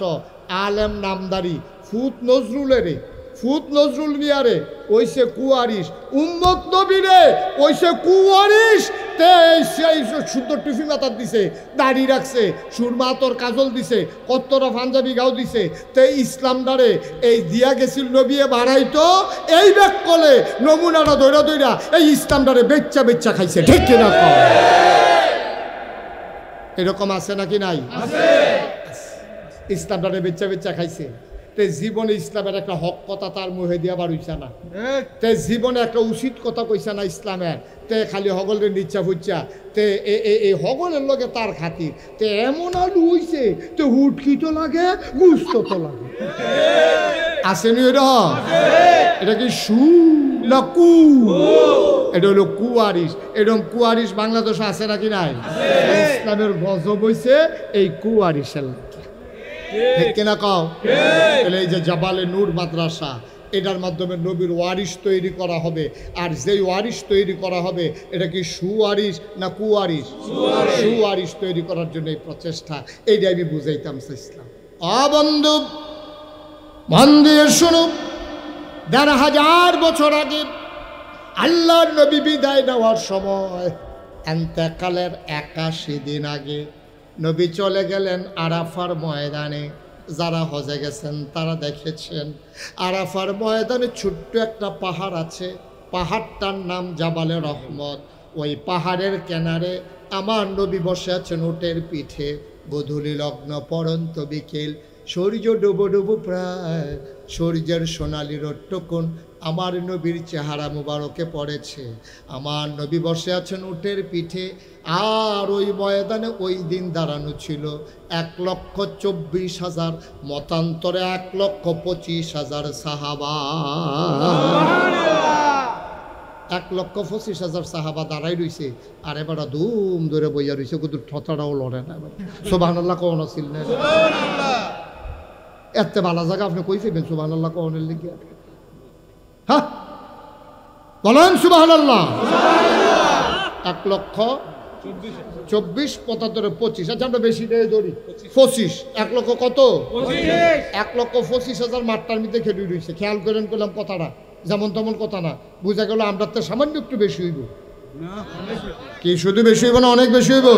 আলেম নামদারি ফুত নজরুলের ফুত নজরুল মিয়ারে ওইসে কুয়ারিস, উম্মত নবীরে ওইসে কুয়ারিস। তে সেই সুন্দর টিফি মাথার দিছে, দাড়ি রাখছে, সুরমা তোর কাজল দিছে, কত্তরা পাঞ্জাবি গাও দিছে। তে ইসলামদারে এই দিয়া গেছিল নবী বাড়াইতো, এই ব্যাগ কলে নমুনাটা দৈরা দৈরা এই ইসলামদারে বেচ্চা বেচ্চা খাইছে। ঠিক কিনা? এরকম আছে নাকি নাই? ইসলামদারে বেচ্চা বেচ্চা খাইছে। তে জীবনে ইসলামের একটা হক কথা তার মুহে দিয়া বার হইছে না, তে জীবনে একটা উচিত কথা কইছে না ইসলামের। তে খালি হগলের নিচ্ছা ফুচ্ছা, তে এই হগলের লগে তার খাতির তে এমন আলু হইছে, তে হুটকি তো লাগে, গুস্ত তো লাগে। আসেনি এরকম? এটা কি সু না কু? এটা হলো কুয়ারিস। এরকম কুয়ারিস বাংলাদেশে আছে নাকি নাই? ইসলামের গজব হইছে এই কুয়ারিসের। ঠিক কিনা কও? এই যে জাবালে নূর মাদ্রাসা, এটার মাধ্যমে নবীর ওয়ারিস তৈরি করা হবে। আর যেই ওয়ারিস তৈরি করা হবে এটা কি সুওয়ারিস না কুয়ারিস? সুওয়ারিস তৈরি করার জন্য এই প্রচেষ্টা, এইটা আমি বুঝাইতাম চাইছিলাম। বন্ধু মন দিয়ে শুনো, ১,৫০০ বছর আগে আল্লাহর নবী বিদায় নেওয়ার সময়, এন্তেকালের ৮১ দিন আগে নবী চলে গেলেন আরাফার ময়দানে। যারা হজে গেছেন তারা দেখেছেন আরাফার ময়দানে ছোট্ট একটা পাহাড় আছে, পাহাড়টার নাম জাবালে রহমত। ওই পাহাড়ের কিনারে আমার নবী বসে আছেন উটের পিঠে। গোধূলি লগ্ন পরন্ত বিকেল, সূর্য ডুবো ডুবো প্রায়, সূর্যের সোনালি রট্টকুন আমার নবীর চেহারা মুবারকে পড়েছে। আমার নবী বসে আছেন উটের পিঠে। আর ওই ময়দানে ওই দিন দাঁড়ানো ছিল ১,২৪,০০০, মতান্তরে ১,২৫,০০০ সাহাবা। ১,২৫,০০০ সাহাবা দাঁড়াই রইছে। আর এবার ধুম ধরে বইয়া রইছে, কিন্তু ঠতাটাও লড়ে না। সুবহানাল্লাহ কোন ছিল না? এত ভালো জায়গা আপনি কই পাইবেন সুবহানাল্লাহ কোনের লিগে? হ্যাঁ বলেন সুবহানাল্লাহ। ১,২৪,০০০, ৭৫,২৫। আচ্ছা আমরা বেশি দিয়ে ধরি ২৫। ১,০০,০০০ কত? ১,২৫,০০০ মাঠটার মধ্যে খেলে রয়েছে। খেয়াল করেন করলাম কথাটা, যেমন তেমন কথা না। বুঝা গেল আমরা তো সামান্য একটু বেশি হইব। কি শুধু বেশি হইব না অনেক বেশি হইব?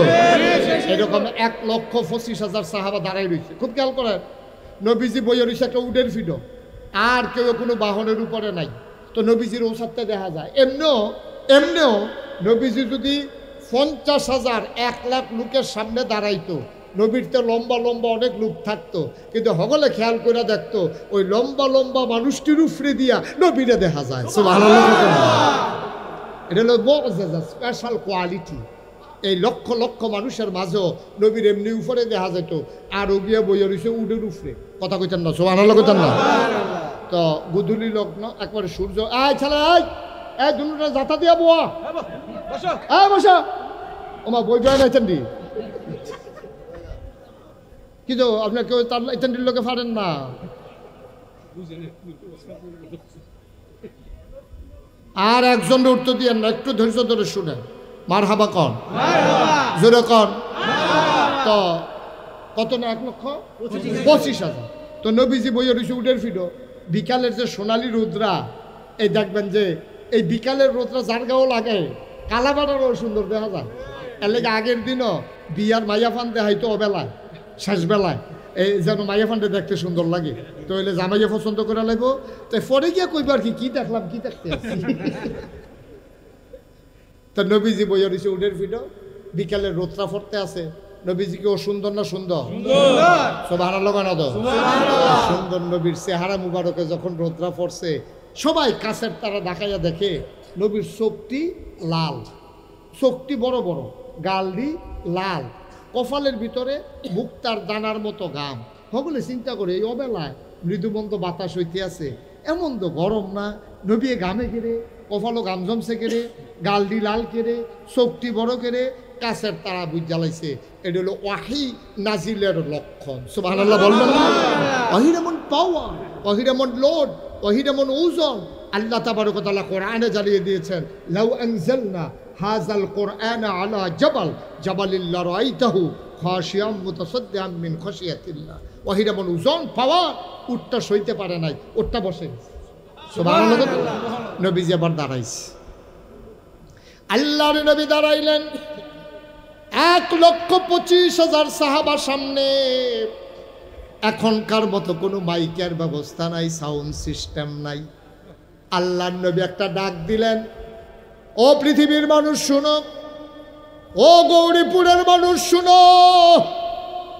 এরকম ১,২৫,০০০ সাহাবা দাঁড়াই রয়েছে। খুব খেয়াল করেন, নবীজি বইয়া রয়েছে একটা উটের ফিডো, আর কেউ কোনো বাহনের উপরে নাই। তো নবীজির ওসাদটা দেখা যায়। এমনিও নবীজি যদি 50,000 1,00,000 লোকের সামনে দাঁড়াইতো, নবীর তো লম্বা লম্বা অনেক লোক থাকতো, কিন্তু হগলে খেয়াল করে দেখতো ওই লম্বা লম্বা মানুষটির উপরে দিয়া নবীরে দেখা যায়। সুবহানাল্লাহ। এটা হলো মুআজ্জাজা, স্পেশাল কোয়ালিটি। এই লক্ষ লক্ষ মানুষের মাঝেও নবীর এমনি উপরে দেখা যেত, আর ওগিয়া বইয়া রয়েছে উডের উপরে। কথা কইতেন না? সুবহানাল্লাহ কইতেন না? তো গুধুলি লগ্ন, একবারে সূর্য, আয় ছেলে আয়, এই দুটা যাতা দিয়া বোয়া, বসা ওমা বই বয়া নাইতেন দি, কিন্তু আপনার কেউ তার ইত্যাদির লোকে পারেন না। আর একজন উত্তর দিয়েন না, একটু ধৈর্য ধরে শুনেন। মারহাবা কন, জোরে কন। তো কত না? 1,25,000। তো নবীজি বইয়া রয়েছে উডের ফিডো। বিকালের যে সোনালি রোদ্রা, এই দেখবেন যে এই বিকালের রোদ্রা যার গাও লাগে কালাবাটারও সুন্দর দেখা যায়। এর লেগে আগের দিনও বিয়ার মাইয়া ফান দেখাইতো অবেলায়, শেষ বেলায়, এই যেন মাইয়া ফান্ডে দেখতে সুন্দর লাগে। তো এলে জামাইয়া পছন্দ করে লাগবো। তো পরে গিয়া কইব আর কি দেখলাম, কি দেখতে আসছি। তো নবীজি বইয়া রয়েছে উডের ফিডো, বিকালের রোদ্রা ফরতে আছে। নবীজিকে ও সুন্দর না সুন্দর? সুবহানাল্লাহ না? তো সুন্দর নবীর চেহারা মুবারকে যখন রোদ্রা পড়ছে, সবাই কাছের তারা দেখাইয়া দেখে নবীর চোখটি লাল, চোখটি বড় বড়, গালটি লাল, কপালের ভিতরে মুক্তার দানার মতো গাম। সকলে চিন্তা করে এই অবেলায় মৃদুমন্দ বাতাস হইতে আছে, এমন তো গরম না, নবী গামে কেড়ে, কপালও গাম জমছে কেড়ে, গালডি লাল কেড়ে, চোখটি বড় কেড়ে, কাছের তারা বুঝ জ্বালাইছে। এটা হলো ওয়াহি নাজিলের লক্ষণ। সুবহানাল্লাহ বলবেন না? ওয়াহির এমন পাওয়ার, ওয়াহির এমন লোড, ওয়াহির এমন ওজন আল্লাহ তাবারক ওয়া তাআলা কোরআনে জ্বালিয়ে দিয়েছেন। লাউ আনজালনা হাযাল কোরআনা আলা জাবাল জাবালিল্লা রাআইতাহু খাশিয়াম মুতাসাদ্দিআম মিন খাশিয়াতিল্লাহ। ওয়াহির এমন ওজন পাওয়ার, উটটা সইতে পারে নাই, উটটা বসে গেছে। সুবহানাল্লাহ। নবীজি আবার দাঁড়াইছে, আল্লাহর নবী দাঁড়াইলেন 1,25,000 সাহাবার সামনে। এখনকার মতো কোনো মাইকের ব্যবস্থা নাই, সাউন্ড সিস্টেম নাই। আল্লাহর নবী একটা ডাক দিলেন, ও পৃথিবীর মানুষ শুনো, ও গৌরীপুরের মানুষ শুনো।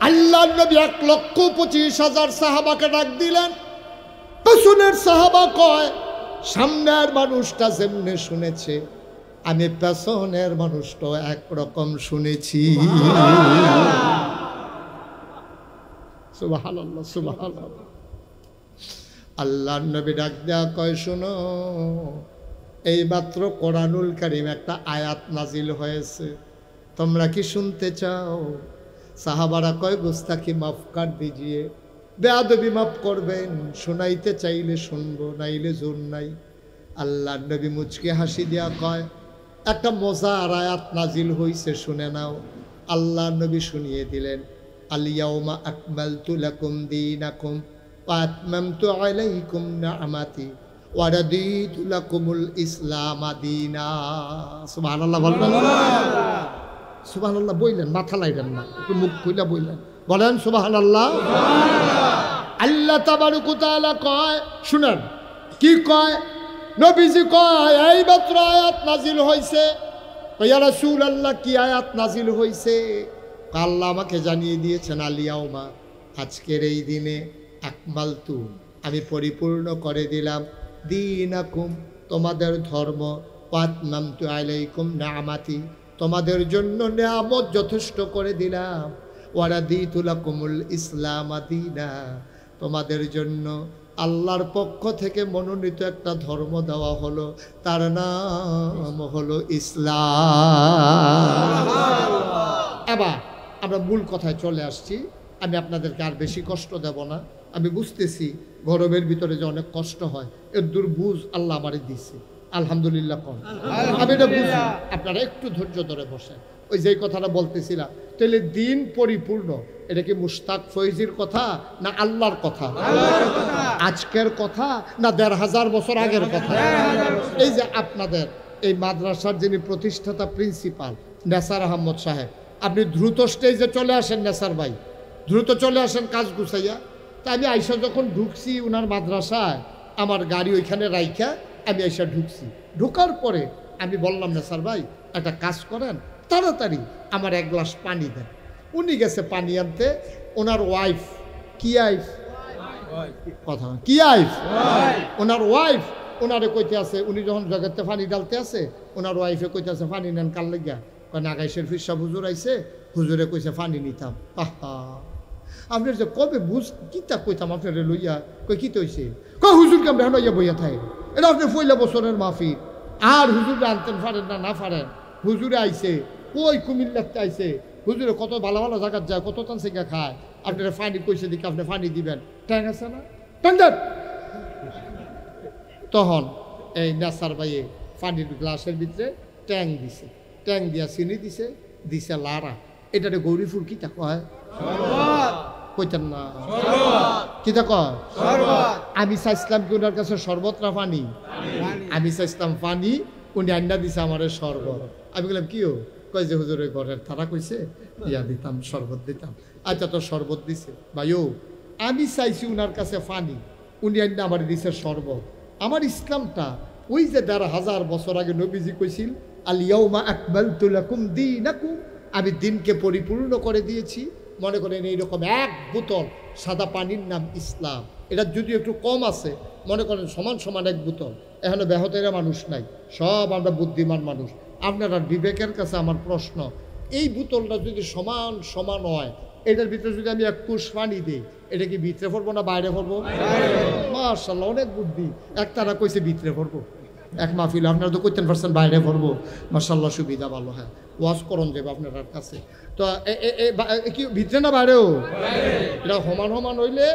আল্লাহর নবী 1,25,000 সাহাবাকে ডাক দিলেন। পেছনের সাহাবা কয়, সামনের মানুষটা যেমনে শুনেছে, আমি পেছনের মানুষটা একরকম শুনেছি। সুবহানাল্লাহ, সুবহানাল্লাহ। আল্লাহর নবী ডাক দেয়া কয়, শুনো, এই মাত্র কোরআনুল কারীম একটা আয়াত নাজিল হয়েছে, তোমরা কি শুনতে চাও? সাহাবারা কয়, গুস্তাখি মাফ কর দিজিয়ে, বেয়াদবি মাফ করবেন, শোনাইতে চাইলে শুনবো, নাইলে জোর নাই। আল্লাহর নবী মুচকে হাসি দিয়া কয়, একটা মজার আয়াত নাজিল হইছে, শুনে নাও। আল্লাহর নবী শুনিয়ে দিলেন, আল-ইয়াউমা আকমালতু লাকুম দীনাকুম ওয়া আতমামতু আলাইকুম নি'মাতি ওয়া রাদিতু লাকুমুল ইসলাম দীনা। সুবহানাল্লাহ বলবেন? সুবহানাল্লাহ বললেন, মাথা লাইলেন না, একটু মুখ খুলে বললেন, বলেন সুবহানাল্লাহ। আল্লাহ তাবারক ওয়া তাআলা কয়, শুনেন কি কয়। নবীজি কয়, এই মাত্র আয়াত নাজিল হইছে। ইয়া রাসূলুল্লাহ, কি আয়াত নাজিল হইছে? আল্লাহ আমাকে জানিয়ে দিয়েছেন, আল-ইয়াউমা, আজকের এই দিনে, আকমালতু, আমি পরিপূর্ণ করে দিলাম, দীনাকুম, তোমাদের ধর্ম, ওয়া আতমামতু আলাইকুম নি'মাতি, তোমাদের জন্য নিয়ামত যথেষ্ট করে দিলাম, ওয়া রাদিতু লাকুমুল ইসলাম দীনা, তোমাদের জন্য আল্লাহর পক্ষ থেকে মনোনীত একটা ধর্ম দেওয়া হলো, তার নাম হলো ইসলাম। এবার আমরা মূল কথায় চলে আসছি। আমি আপনাদেরকে আর বেশি কষ্ট দেব না। আমি বুঝতেছি গরমের ভিতরে যে অনেক কষ্ট হয়, এর দুর্বুঝ আল্লাহ আমারে দিচ্ছে, আলহামদুলিল্লাহ। কম আমি এটা বুঝি, আপনারা একটু ধৈর্য ধরে বসেন। ওই যেই কথাটা বলতেছিলাম, তাহলে দিন পরিপূর্ণ, এটা কি মুশতাক ফৈজির কথা না আল্লাহর কথা? আজকের কথা না 1,500 বছর আগের কথা? এই যে আপনাদের এই মাদ্রাসার যিনি প্রতিষ্ঠাতা প্রিন্সিপাল নেসার আহমদ সাহেব, আপনি দ্রুত স্টেজে চলে আসেন। নেসার ভাই, দ্রুত চলে আসেন কাজ গুছাইয়া। তা আমি আইসা যখন ঢুকছি উনার মাদ্রাসায়, আমার গাড়ি ওইখানে রাইখা আমি এসে ঢুকছি। ঢোকার পরে আমি বললাম না স্যার ভাই একটা কাজ করেন, তাড়াতাড়ি আমার এক গ্লাস পানি দেন। উনি গেছে পানি আনতে। ওনার ওয়াইফ, কি আইফ কথা, কি আইফ, ওনার ওয়াইফ ওনারে কইতে আছে, উনি যখন জগতে পানি ডালতে আছে ওনার ওয়াইফে কইতে আছে পানি নেন কাল লেগা। নাগাইশের ফিরসা হুজুর আইছে, হুজুরে কইছে পানি নিতাম। আহা, আপনার যে কবে বুঝ কিতা কইতাম আপনারে লইয়া, কই কি হইছে, কই হুজুরকে আমরা লইয়া বইয়া থাকে, এটা আপনি পয়লা বছরের মাহফিল, আর হুজুরে আনতেন পারেন না, না পারেন। হুজুরে আইছে, কই কুমিল্লাতে আইছে, হুজুরে কত ভালো ভালো জায়গায় যায়, কত টান সেগা খায়, আপনারা পানি কইছে দিকে আপনি পানি দিবেন, ট্যাং আছে না, ট্যাং দেন। তখন এই নেসার ভাইয়ে পানির গ্লাসের ভিতরে ট্যাং দিছে, ট্যাং দিয়া চিনি দিছে, দিছে লারা। এটারে গৌরীপুর কিতা কয়, কইতেন না কিতা কয়, আমি চাইছিলাম কি ওনার কাছে শরবত না পানি, আমি চাইছিলাম পানি, উনি আন্ডা দিছে আমার শরবত। আমি বললাম কিও, কয় যে হুজুরের ঘরের তারা কইছে ইয়া দিতাম, শরবত দিতাম। আচ্ছা তো শরবত দিছে ভাইও, আমি চাইছি উনার কাছে পানি, উনি আন্ডা আমার দিছে শরবত। আমার ইসলামটা ওই যে ১৫০০ বছর আগে নবীজি কইছিল আল ইয়াউমা আকমালতু লাকুম দীনাকুম, আমি দিনকে পরিপূর্ণ করে দিয়েছি। মনে করেন এইরকম এক বোতল সাদা পানির নাম ইসলাম, এটা যদি একটু কম আছে, মনে করেন সমান সমান এক বোতল, এখানে ব্যাহতেরা মানুষ নাই, সব আমরা বুদ্ধিমান মানুষ। আপনার আর বিবেকের কাছে আমার প্রশ্ন, এই বোতলটা যদি সমান সমান হয়, এটার ভিতরে যদি আমি ১ কুশ পানি দিই, এটা কি ভিতরে পড়বো না বাইরে পড়বো? মাশাআল্লাহ, অনেক বুদ্ধি। একতারা কইছে ভিতরে পড়বো, এক মাহফিল আপনারা তো করতেন পারছেন বাইরে পড়বো, মাশাআল্লাহ সুবিধা ভালো। হ্যাঁ, ওয়াজ করন যাবে আপনার কাছে, তো কি ভিতরে না বাইরেও? এটা সমান সমান হইলে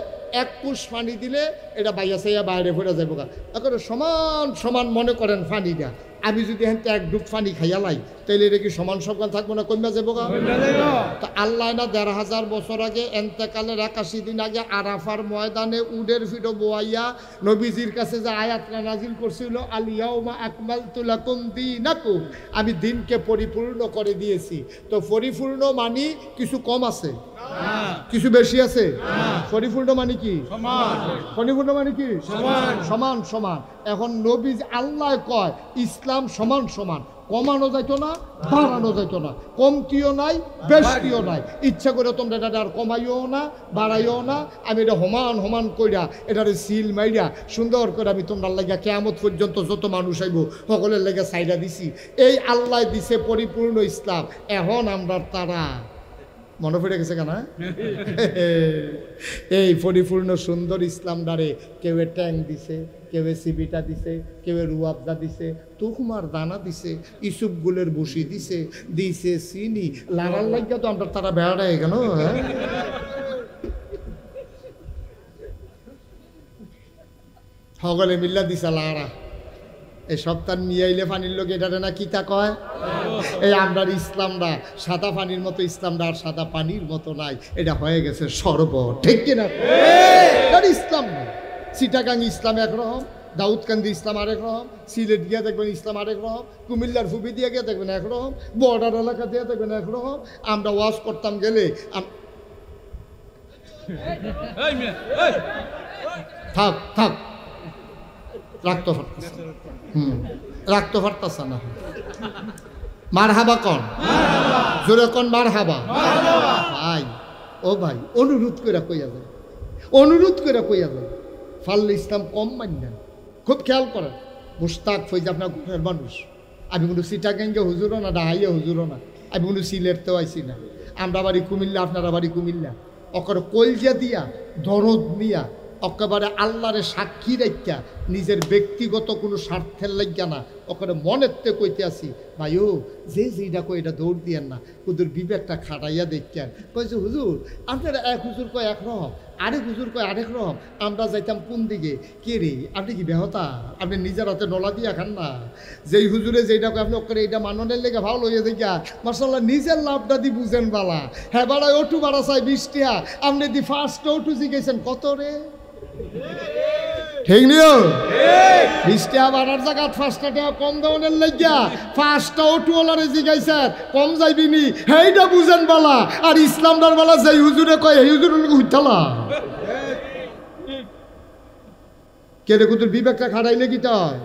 ১ কুশ পানি দিলে এটা বাইয়া চাইয়া বাইরে পড়ে যাবো। এখন সমান সমান মনে করেন পানিটা, আমি যদি এখান ১ ডুব পানি খাইয়া লাই, তাইলে এটা কি সমান সমান থাকবো না কমে যাবো? তো আল্লাহ না ১৫০০ বছর আগে এন্তেকালের ৮১ দিন আগে আরাফার ময়দানে উডের ফিটো বোয়াইয়া নবীজির কাছে যে আয়াতটা নাজিল করছিল আল ইয়াউমা আকমালতু লাকুম দীনাকুম, আমি দিনকে পরিপূর্ণ করে দিয়েছি। তো পরিপূর্ণ মানে কিছু কম আছে, কিছু বেশি আছে, পরিপূর্ণ মানে কি সমান, পরিপূর্ণ মানে কি সমান, সমান সমান। এখন নবীজ আল্লাহ কয় ইসলাম সমান সমান, কমানো যাইতো না, বাড়ানো যাইতো না, কমতিও নাই, বেশিও নাই। ইচ্ছা করে তোমরা এটা আর কমাইও না, বাড়াইও না। আমি এটা সমান সমান কইরা এটারে সিল মাইরা সুন্দর করে আমি তোমরা লাগিয়া কিয়ামত পর্যন্ত যত মানুষ আইব সকলের লেগে সাইডা দিছি। এই আল্লাহ দিছে পরিপূর্ণ ইসলাম। এখন আমরা তারা মনে পড়ে গেছে কেন? এই পরিপূর্ণ সুন্দর ইসলাম দ্বারে কেউ ট্যাং দিছে, কেউ সিবিটা দিছে, কেউ রুয়াবজা দিছে, তুকুমার দানা দিছে, ইসুপ গুলের বসি দিছে, দিছে চিনি, লাড়ার লাগিয়া তো আমরা তারা বেড়ায় কেন? সকলে মিল্লা দিছে লাড়া। এই সপ্তাহ নিয়ে আইলে পানির লোক এটা না কিতা কয়, এই আমরা ইসলামটা সাদা পানির মতো, ইসলামটা আর সাদা পানির মতো নাই, এটা হয়ে গেছে শরবত, ঠিক কিনা? ইসলাম না, চিটাগাং ইসলাম একরকম, দাউদকান্দি ইসলাম আরেক রকম, সিলেট গিয়া দেখবেন ইসলাম আরেক রকম, কুমিল্লার ফুবি দিয়ে গিয়ে দেখবেন একরকম, বর্ডার এলাকা দিয়ে দেখবেন একরকম। আমরা ওয়াজ করতাম গেলে থাক থাক রাখতে পারতেছে, রাখতে পারতেছে না। মার হাবা কন, জোরে কন মার হাবা। ভাই ও ভাই, অনুরোধ করে কইয়া যায়, অনুরোধ করে কইয়া যায়, ফাল্লে ইসলাম কম মানেন। খুব খেয়াল করেন, মুস্তাক ফৈজ আপনার ঘরের মানুষ, আমি কোনো চিটাগাঙ্গে হুজুরও না, ডাহাইয়া হুজুরও না, আমি কোনো সিলেটতেও আইসি না। আমরা বাড়ি কুমিল্লা, আপনারা বাড়ি কুমিল্লা। অকর কলজা দিয়া দরদ নিয়া একেবারে আল্লাহরে সাক্ষী রাখিয়া, নিজের ব্যক্তিগত কোনো স্বার্থের লাগিয়া না, ওখানে মনেরতে কইতে আসি ভাইও যে যেটা কই এটা দৌড় দিয়েন না, হুজুর বিবেকটা খাটাইয়া দেখেন। কইছে হুজুর আপনারা এক হুজুর কয় একরকম, আরেক হুজুর কয় আরেক রকম, আমরা যাইতাম কোন দিকে? কে রে আপনি কি বেহতা? আপনি নিজের হাতে নলা দিয়া খান না? যেই হুজুরে যেটা কয় আপনি ওখানে এইটা মাননের লেগে ভালো হইয়া দেখা মার্শাল্লাহ নিজের লাভটা দি বুঝেন বালা। হ্যাঁ বাড়ায় ওটু বাড়া চাই 20 টাকা, আপনি দি ফার্স্ট ওটু জিগেছেন কত রে? ঠিক নিও 20 টাকা বাড়ার জায়গা 5 টাকা কম দেওয়ানের লাগিয়া 5টা অটোওয়ালারে জিগাইছেন কম যাইবি নি, হেইটা বুঝেন বালা। আর ইসলামদার বালা যাই হুজুরে কয় এই হুজুরের লোক উঠালা কে রে? কুতুর বিবেকটা খাটাইলে কি তাই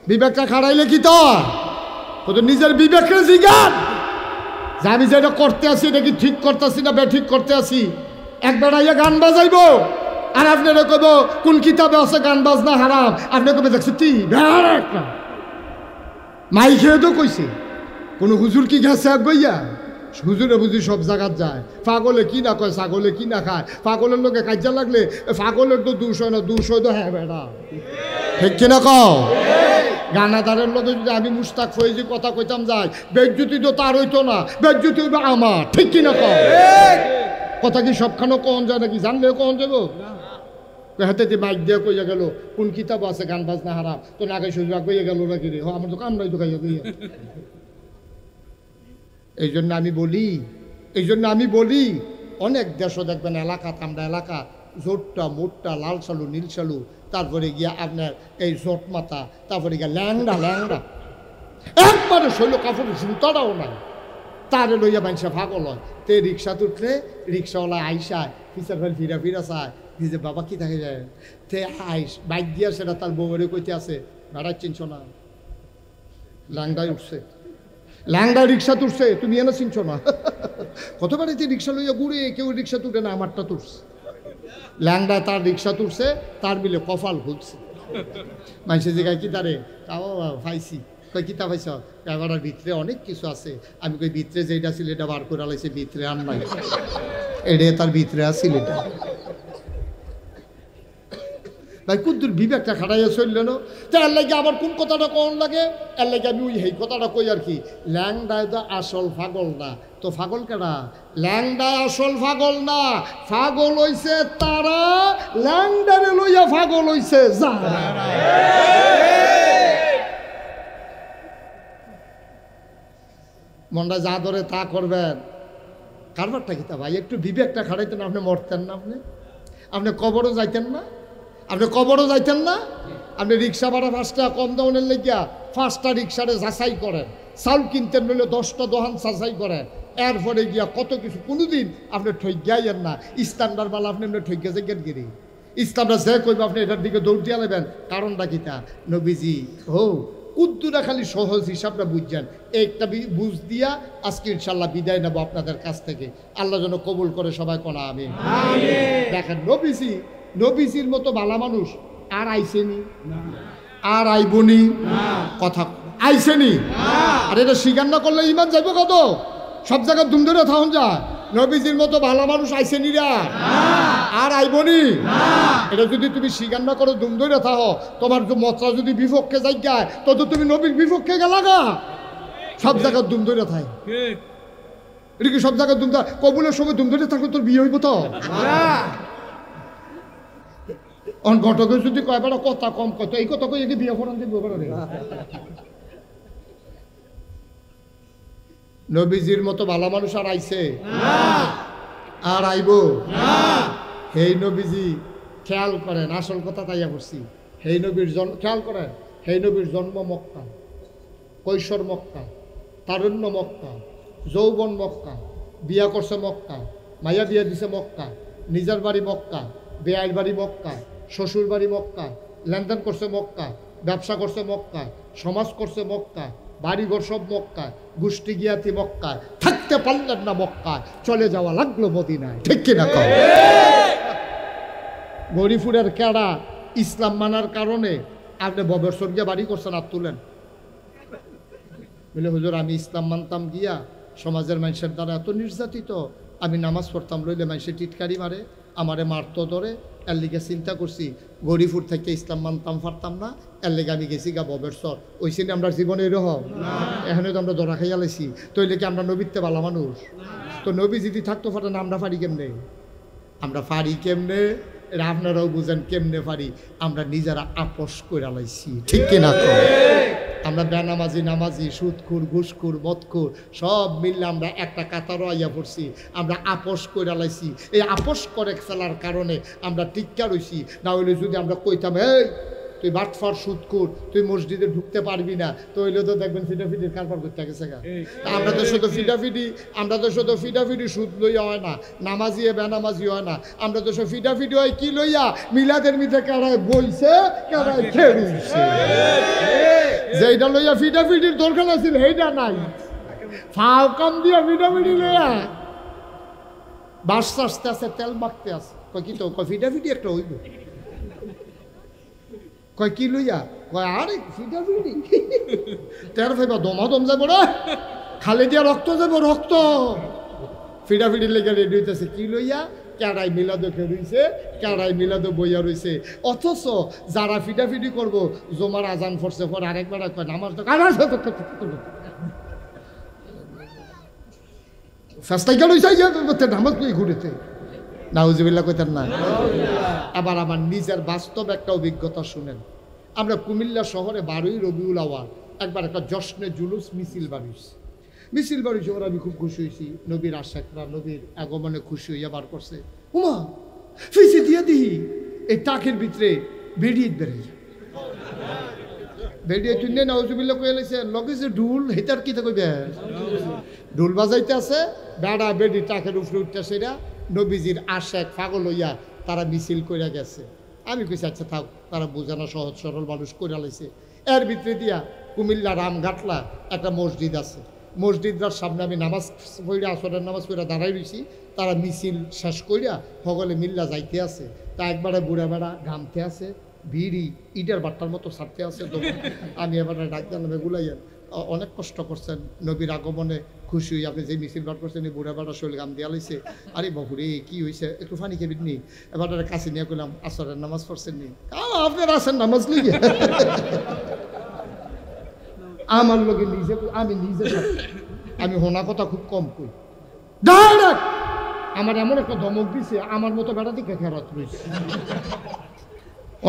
বিবেকটা খাড়াইলে কি তোর তো নিজের বিবেকের জিজ্ঞান যে আমি যেটা করতে আসি এটা কি ঠিক করতেছি না ঠিক করতে আসি। একবার আইয়া গান বাজাইবো আর আপনারা কব কোন কিতাবে আছে গান বাজনা হারাম, আপনি কবে দেখছি কি একটা মাই খেয়ে তো কইছে কোন হুজুর কি গেছে এক গইয়া হুজুরে বুঝি সব জায়গাত যায়। পাগলে কি না কয়, ছাগলে কি না খায়, পাগলের লোকে কাজা লাগলে পাগলের তো 200 না 200 তো হ্যাঁ বেড়া ঠিক কিনা কও। গানাদারের লোকে যদি আমি মুস্তাক ফৈজি কথা কইতাম যাই, বেজ্জুতি তো তার হইতো না, বেজ্জুতি হইবে আমার, ঠিক কিনা কও। কথা কি সবখানে কন যায় নাকি, জানলে কন যাবো হাতে মাইক দিয়ে কইয়া গেল কোন কিতাব আছে গান বাজনা হারাম, তো নাগে সুযোগ কইয়া গেল নাকি রে, আমার তো কাম নাই তো খাইয়া কইয়া। এই জন্য আমি বলি অনেক দেশও দেখবেন এলাকা আমরা এলাকা জোটটা মোটটা লাল সালু নীল সালু, তারপরে গিয়া আপনার এই জোট মাথা, তারপরে গিয়া ল্যাংড়া একবারে শৈল কাপড় জুতাটাও নাই, তারে লইয়া মানুষে ভাগল হয়। তে রিক্সা তুটলে রিক্সাওয়ালা আইসায় পিছার ফের ফিরা চায় নিজে বাবা কি থাকে যায়, তে আইস বাইক দিয়া সেটা তার বউরে কইতে আছে বেড়াই চিনছ না, ল্যাংড়ায় উঠছে, ল্যাংড়ায় রিক্সা তুলছে, তুমি এনে চিনছ না। কতবার এতে রিক্সা লইয়া ঘুরে কেউ রিক্সা তুলে না, আমারটা তুলছে। ল্যাংড়ায় তার রিক্সা তুলছে, তার মিলে কপাল খুলছে। মানুষের জায়গায় কি তারে তাও পাইছি, কই কিতা পাইছ, এবার ভিতরে অনেক কিছু আছে। আমি কই ভিতরে যেটা ছিল এটা বার করে আলাইছে, ভিতরে আর নাই, এটা তার ভিতরে আসছিল এটা। ভাই কুদ্দুর বিবেকটা খাটাইয়া চলল না, তো এর লাগে আবার কোন কথাটা কোন লাগে, এর লাগে আমি ওই এই কথাটা কই আর কি, ল্যাংডায় তো আসল পাগল না, তো পাগল কেডা, ল্যাংডায় আসল পাগল না, পাগল হইছে তারা, ল্যাংডারে লইয়া পাগল হইছে যারা। মনটা যা ধরে তা করবেন, কারবারটা কি তা ভাই, একটু বিবেকটা খাটাইতেন, আপনি মরতেন না, আপনি কবরও যাইতেন না, আপনি রিক্সা ভাড়া 5 টাকা কম দামের লেগিয়া 5টা রিক্সারে যাচাই করেন, চাউল কিনতেন নইলে 10টা দোকান যাচাই করেন, এরপরে গিয়া কত কিছু, কোনোদিন আপনি ঠইগাইয়েন না। স্ট্যান্ডার্ড বালা আপনি এমনি ঠইগা যাইগেন গিরি, ইসলামটা যে কইব আপনি এটার দিকে দৌড় দিয়া নেবেন, কারণটা কি তা নবীজি কুদ্দুরা খালি সহজ হিসাবটা বুঝছেন, একটা বুঝ দিয়া আজকে ইনশাল্লাহ বিদায় নেব আপনাদের কাছ থেকে। আল্লাহ যেন কবুল করে সবাই কোনা আমিন। দেখেন নবীজির মতো ভালো মানুষ আর আইসেনি, আর আইবনি, কথা আইসেনি। আর এটা স্বীকার না করলে ইমান যাইব কত, সব জায়গায় দুম ধরে থাকুন যায়। নবীজির মতো ভালো মানুষ আইসেনি রা, আর আইবনি। এটা যদি তুমি স্বীকার না করো, দুম ধরে থাকো, তোমার মতটা যদি বিপক্ষে যাই গায়, তত তুমি নবীর বিপক্ষে গেলা গা। সব জায়গায় দুম ধরে থাকে, এটা কি সব জায়গায় দুম, কবুলের সময় দুম ধরে থাকলে তোর বিয়ে হইব তো। ঘটকের যদি কয় বেড়া কথা কম কত, এই কথা কই বিয়ে করান দিব। নবীজির মতো ভালো মানুষ আর আইছে, আর আইব। হেই নবীজি খেয়াল করেন, আসল কথা তাইয়া করছি, হেই নবীর জন্ম খেয়াল করেন, হেই নবীর জন্ম মক্কা, কৈশোর মক্কা, তারুণ্য মক্কা, যৌবন মক্কা, বিয়া করছে মক্কা, মাইয়া বিয়া দিছে মক্কা, নিজের বাড়ি মক্কা, বেআইর বাড়ি মক্কা, শ্বশুর বাড়ি মক্কা, লেনদেন করছে মক্কা, ব্যবসা করছে মক্কা, সমাজ করছে মক্কা, বাড়িঘর সব মক্কা, গোষ্ঠী গিয়াতি মক্কা, থাকতে পারলেন না মক্কা, চলে যাওয়া লাগলো মদিনায়, ঠিক কিনা কও। গরিপুরের কেডা ইসলাম মানার কারণে আপনি ববেশ্বর গিয়া বাড়ি করছেন, আর তুলেন বলে হুজুর আমি ইসলাম মানতাম গিয়া সমাজের মানুষের দ্বারা এত নির্যাতিত, আমি নামাজ পড়তাম লইলে মানুষের টিটকারি মারে, আমারে মারতো ধরে, এর লিগে চিন্তা করছি গরিপুর থেকে ইসলাম মানতাম পারতাম না, এর লেগে আমি গেছি গা ববেশ্বর। ওই সিনে আমরা জীবনে এরকম এখানে তো আমরা ধরা খাইয়া লাইছি, তো এই লেগে আমরা নবীতে ভালো মানুষ, তো নবী যদি থাকতো পারে না, আমরা পারি কেমনে, আমরা পারি কেমনে, এটা আপনারাও বুঝেন কেমনে পারি, আমরা নিজেরা আপোষ করে লাইছি, ঠিক কিনা তো। আমরা বেনামাজি নামাজি সুদখুর ঘুষখুর মদখুর সব মিললে আমরা একটা কাতারও আইয়া পড়ছি, আমরা আপোষ করে লাইছি। এই আপোষ করে ফেলার কারণে আমরা টিক্কা রইছি, না হইলে যদি আমরা কইতাম এই তুই বাটফার সুদখুর, তুই মসজিদে ঢুকতে পারবি না, তো হইলে তো দেখবেন ফিটাফিটির কারবার করতে গেছে গা। আমরা তো শুধু ফিটাফিটি সুদ লইয়া হয় না, নামাজি বেনামাজি হয় না, আমরা তো সব ফিটাফিটি হয় কি লইয়া, মিলাদের মিঠে কেড়ায় বইছে, কেড়ায় খেড়ুছে। যেইটা লইয়া ফিটাফিটির দরকার আছিল সেইটা নাই, ফাও কাম দিয়া ফিটাফিটি লইয়া বাস আসতে আছে, তেল মাখতে আছে। কয় কি তো কয় ফিটাফিটি একটা হইব। কয় কি লইয়া? কয় আরে ফিটাফিটি। তের ভাইবা দম যাব রে, খালি দিয়া রক্ত যাব, রক্ত। ফিটাফিটি লেগে রেডি হইতেছে কি লইয়া? কেড়াই মিলাদো খেয়ে কেড়াই মিলাদো বইয়া রয়েছে। অথচ যারা ফিটাফিটি করবো জমার আজান ফরছে পর আরেকবার কয় নামাজ নামাজ কই ঘুরেছে নাউজুবিল্লাহ কইতেন না। আবার আমার নিজের বাস্তব একটা অভিজ্ঞতা শুনেন। আমরা কুমিল্লা শহরে 12ই রবিউল আওয়াল একবার একটা জশ্নে জুলুস মিছিল বাড়িয়েছি। মিছিল বাড়ি শহরে আমি খুব খুশি হয়েছি। নবীর আশাকরা নবীর আগমনে খুশি হইয়া বার করছে। উমা ফিসে দিয়ে দিই এই টাকের ভিতরে বেরিয়ে বেরিয়ে বেরিয়ে তুই নাউজুবিল্লাহ কয়ে লাইছে লগে যে ঢুল হেতার কি কইবে? ঢুল বাজাইতে আছে, বেড়া বেড়ি টাকের উপরে উঠতে সেটা নবীজির আশাক পাগল হইয়া তারা মিছিল কইরা গেছে। আমি কইছি আচ্ছা থাক, তারা বোঝানো সহজ সরল মানুষ কইরা লাইছে। এর ভিতরে দিয়া কুমিল্লা রামঘাটলা একটা মসজিদ আছে, মসজিদটার সামনে আমি নামাজ পড়া আসরের নামাজ পড়া দাঁড়াই রয়েছি। তারা মিছিল শেষ কইরা সকলে মিল্লা যাইতে আছে। তা একবারে বুড়া বেড়া ঘামতে আছে, বিড়ি ইটার বাট্টার মতো ছাড়তে আছে। তো আমি এবারে ডাক দিলাম এগুলাইয়েন অনেক কষ্ট করছেন নবীর আগমনে খুশি হই, আপনি যে মিছিল বার করছেন এই বুড়া বেড়া শরীর গাম দিয়া লাইছে। আরে বাবুরে কি হয়েছে, একটু ফানি খেবি নি? এবার কাছে নিয়ে কইলাম আসরের নামাজ পড়ছেন নি? আপনার আসেন নামাজ লিগে আমার লোকে নিজে আমি নিজে আমি হোনা কথা খুব কম কই। আমার এমন একটা ধমক দিছে, আমার মতো বেড়া দিকে খেরাত রয়েছে।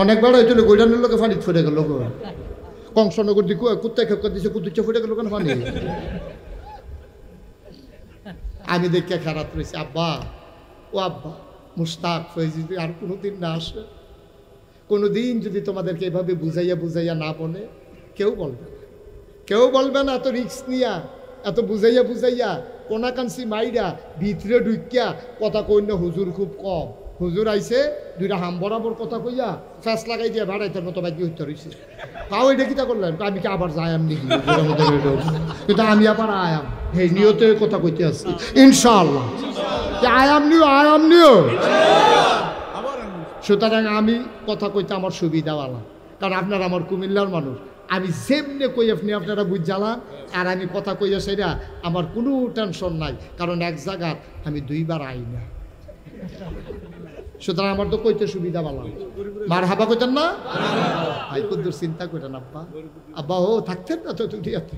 অনেক বেড়া হইছিল গৈডানের লোকে ফানি ফুটে গেল। কংসনগর দিকে কুত্তা খেপকা দিছে, কুত্তুচ্ছা ফুটে গেল কেন ফানি? আমি দেখে খেরাত রয়েছে। আব্বা ও আব্বা মুস্তাক ফয়েজি আর কোনোদিন না আসে, কোনোদিন যদি তোমাদেরকে এভাবে বুঝাইয়া বুঝাইয়া না বলে কেউ বলবে না, কেউ বলবে না। এত রিক্স নিয়া এত বুঝাইয়া বুঝাইয়া কোনাকান্সি মাইরা ভিতরে ঢুকিয়া কথা কই না। হুজুর খুব কম, হুজুর আইছে দুইটা হাম বরাবর কথা কইয়া ফ্যাস লাগাই দিয়ে ভাড়াইতের মতো বাকি হইতে রয়েছে। তাও এটা কিতা করলেন? আমি কি আবার যাই নাকি? কিন্তু আমি আবার আয়াম, এই নিয়তে কথা কইতে আসছি ইনশাআল্লাহ। আয়াম নিও। সুতরাং আমি কথা কইতে আমার সুবিধাওয়ালা, কারণ আপনারা আমার কুমিল্লার মানুষ। আমি যেমনে কই আপনি আপনারা বুঝ জ্বালান, আর আমি কথা কইয়া সেটা আমার কোনো টেনশন নাই, কারণ এক জায়গা আমি দুইবার আই না। সুতরাং আমার তো কইতে সুবিধা ভালো। মার হাবা কইতেন না ভাই, কুদ্দুর চিন্তা করেন আব্বা। আব্বা ও থাকতেন না তো দুনিয়াতে,